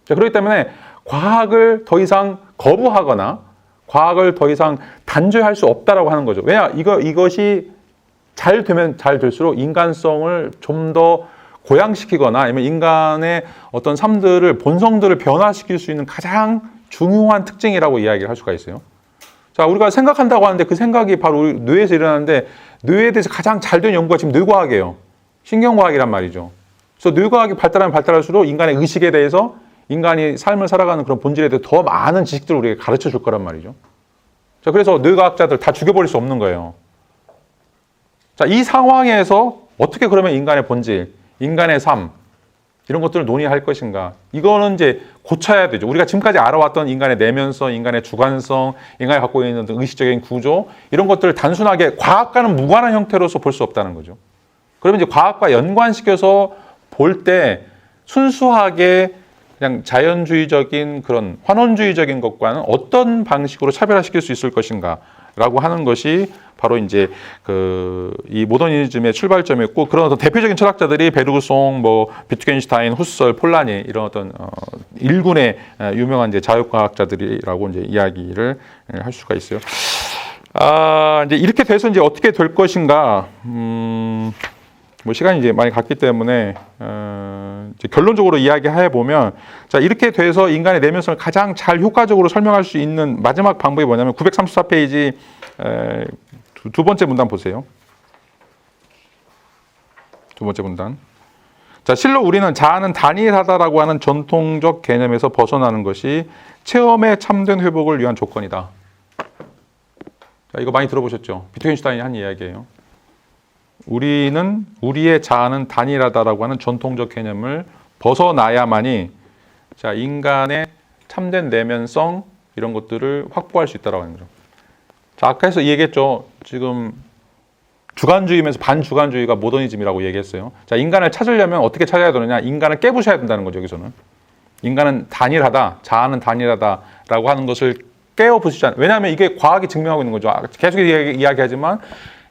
자, 그렇기 때문에 과학을 더 이상 거부하거나 과학을 더 이상 단죄할 수 없다라고 하는 거죠. 왜냐, 이것이 잘 되면 잘 될수록 인간성을 좀 더 고양시키거나 아니면 인간의 어떤 삶들을 본성들을 변화시킬 수 있는 가장 중요한 특징이라고 이야기를 할 수가 있어요. 자, 우리가 생각한다고 하는데 그 생각이 바로 우리 뇌에서 일어나는데 뇌에 대해서 가장 잘 된 연구가 지금 뇌과학이에요. 신경과학이란 말이죠. 그래서 뇌과학이 발달하면 발달할수록 인간의 의식에 대해서 인간이 삶을 살아가는 그런 본질에 대해 더 많은 지식들을 우리에게 가르쳐 줄 거란 말이죠. 자, 그래서 뇌과학자들 다 죽여버릴 수 없는 거예요. 자, 이 상황에서 어떻게 그러면 인간의 본질, 인간의 삶, 이런 것들을 논의할 것인가? 이거는 이제 고쳐야 되죠. 우리가 지금까지 알아왔던 인간의 내면성, 인간의 주관성, 인간이 갖고 있는 의식적인 구조, 이런 것들을 단순하게 과학과는 무관한 형태로서 볼 수 없다는 거죠. 그러면 이제 과학과 연관시켜서 볼 때 순수하게 그냥 자연주의적인 그런 환원주의적인 것과는 어떤 방식으로 차별화시킬 수 있을 것인가라고 하는 것이 바로 이제 이 모더니즘의 출발점이었고, 그런 어떤 대표적인 철학자들이 베르그송, 비트겐슈타인, 후설, 폴라니 이런 어떤 일군의 유명한 이제 자연과학자들이라고 이제 이야기를 할 수가 있어요. 이제 이렇게 돼서 이제 어떻게 될 것인가? 시간이 이제 많이 갔기 때문에 이제 결론적으로 이야기해 보면, 자, 이렇게 돼서 인간의 내면성을 가장 잘 효과적으로 설명할 수 있는 마지막 방법이 뭐냐면 934페이지 두 번째 문단 보세요. 두 번째 문단. 자, 실로 우리는 자아는 단일하다라고 하는 전통적 개념에서 벗어나는 것이 체험의 참된 회복을 위한 조건이다. 자, 이거 많이 들어보셨죠? 비트겐슈타인이 한 이야기예요. 우리의 자아는 단일하다라고 하는 전통적 개념을 벗어나야만이 자, 인간의 참된 내면성 이런 것들을 확보할 수 있다라고 하는 거죠. 자, 아까 해서 얘기했죠. 지금 주관주의면서 반주관주의가 모더니즘이라고 얘기했어요. 자, 인간을 찾으려면 어떻게 찾아야 되느냐? 인간을 깨부셔야 된다는 거죠, 여기서는. 인간은 단일하다, 자아는 단일하다라고 하는 것을 깨어부수지 않아요. 왜냐하면 이게 과학이 증명하고 있는 거죠. 계속 이야기하지만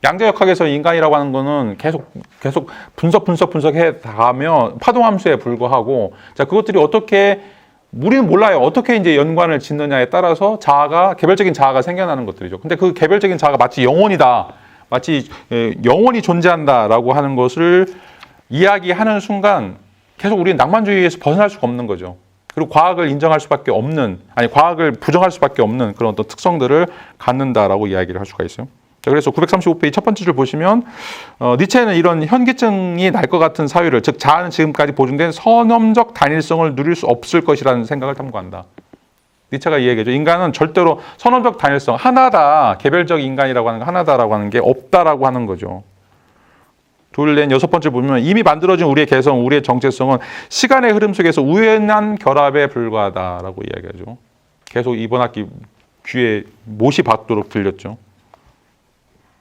양자역학에서 인간이라고 하는 거는 계속 분석해 가면 파동함수에 불과하고, 자, 그것들이 어떻게, 우리는 몰라요. 어떻게 이제 연관을 짓느냐에 따라서 개별적인 자아가 생겨나는 것들이죠. 근데 그 개별적인 자아가 마치 영혼이다, 마치 영혼이 존재한다라고 하는 것을 이야기하는 순간 계속 우리는 낭만주의에서 벗어날 수가 없는 거죠. 그리고 과학을 인정할 수밖에 없는, 과학을 부정할 수밖에 없는 그런 어떤 특성들을 갖는다라고 이야기를 할 수가 있어요. 자, 그래서 935페이지 첫 번째 줄 보시면 니체는 이런 현기증이 날 것 같은 사유를, 즉 자아는 지금까지 보존된 선험적 단일성을 누릴 수 없을 것이라는 생각을 탐구한다. 니체가 이 얘기죠. 인간은 절대로 선험적 단일성, 하나다, 개별적 인간이라고 하는 거 하나다라고 하는 게 없다라고 하는 거죠. 둘, 넷, 여섯 번째 보면 이미 만들어진 우리의 개성, 우리의 정체성은 시간의 흐름 속에서 우연한 결합에 불과하다라고 이야기하죠. 계속 이번 학기 귀에 못이 박도록 들렸죠.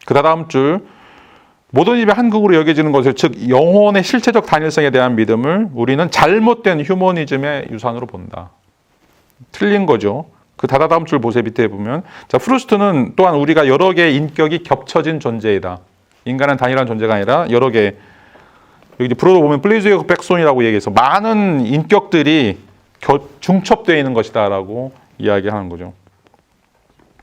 그 다음 줄, 모더니즘의 한국으로 여겨지는 것을, 즉 영혼의 실체적 단일성에 대한 믿음을 우리는 잘못된 휴머니즘의 유산으로 본다. 틀린 거죠. 그 다다음 줄 보세요. 밑에 보면, 자, 프루스트는 또한 우리가 여러 개의 인격이 겹쳐진 존재이다. 인간은 단일한 존재가 아니라 여러 개, 여기 프로도 보면 플리즈의 백손이라고 얘기해서 많은 인격들이 중첩되어 있는 것이다라고 이야기하는 거죠.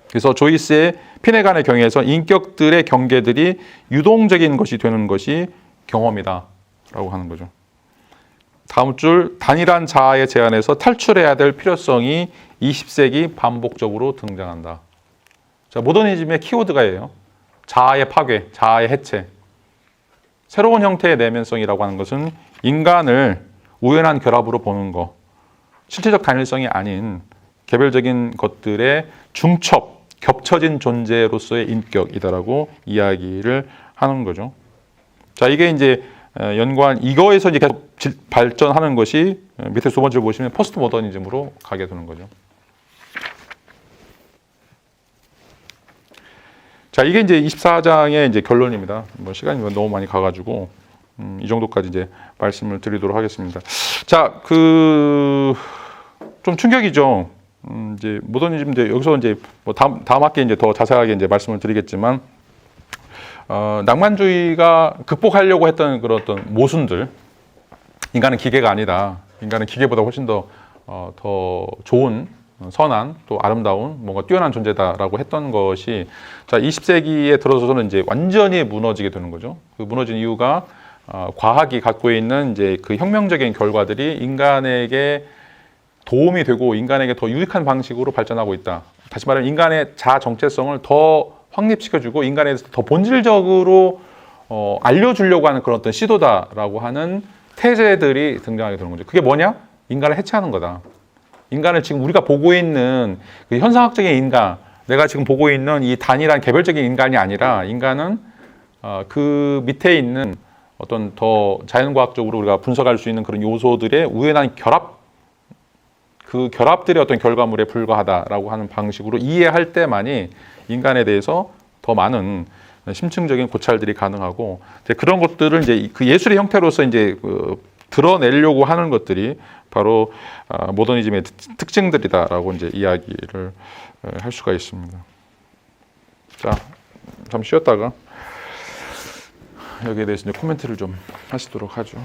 그래서 조이스의 피네간의 경우에서 인격들의 경계들이 유동적인 것이 되는 것이 경험이다라고 하는 거죠. 다음 줄, 단일한 자아의 제한에서 탈출해야 될 필요성이 20세기 반복적으로 등장한다. 자, 모더니즘의 키워드가예요. 자아의 파괴, 자아의 해체. 새로운 형태의 내면성이라고 하는 것은 인간을 우연한 결합으로 보는 것, 실체적 단일성이 아닌 개별적인 것들의 중첩, 겹쳐진 존재로서의 인격이다라고 이야기를 하는 거죠. 자, 이게 이제 이거에서 이제 계속 발전하는 것이 밑에 두 번째를 보시면 포스트 모더니즘으로 가게 되는 거죠. 자, 이게 이제 24장의 이제 결론입니다. 뭐 시간이 너무 많이 가가지고 이 정도까지 이제 말씀을 드리도록 하겠습니다. 자, 좀 충격이죠. 이제 모더니즘 이제 여기서 이제 뭐 다음 학기에 이제 더 자세하게 이제 말씀을 드리겠지만, 낭만주의가 극복하려고 했던 그런 어떤 모순들, 인간은 기계가 아니다. 인간은 기계보다 훨씬 더 좋은, 선한, 또 아름다운, 뭔가 뛰어난 존재다라고 했던 것이, 자, 20세기에 들어서서는 이제 완전히 무너지게 되는 거죠. 그 무너진 이유가 과학이 갖고 있는 이제 그 혁명적인 결과들이 인간에게 도움이 되고 인간에게 더 유익한 방식으로 발전하고 있다. 다시 말하면 인간의 자아 정체성을 더 확립시켜주고 인간에 대해서 더 본질적으로 알려주려고 하는 그런 어떤 시도다라고 하는 태제들이 등장하게 되는 거죠. 그게 뭐냐? 인간을 해체하는 거다. 인간을 지금 우리가 보고 있는 그 현상학적인 인간, 내가 지금 보고 있는 이 단일한 개별적인 인간이 아니라, 인간은 그 밑에 있는 어떤 더 자연과학적으로 우리가 분석할 수 있는 그런 요소들의 우연한 결합, 그 결합들의 어떤 결과물에 불과하다라고 하는 방식으로 이해할 때만이 인간에 대해서 더 많은 심층적인 고찰들이 가능하고, 이제 그런 것들을 이제 그 예술의 형태로서 이제 드러내려고 하는 것들이 바로 모더니즘의 특징들이다라고 이제 이야기를 할 수가 있습니다. 자, 잠시 쉬었다가 여기에 대해서 이제 코멘트를 좀 하시도록 하죠.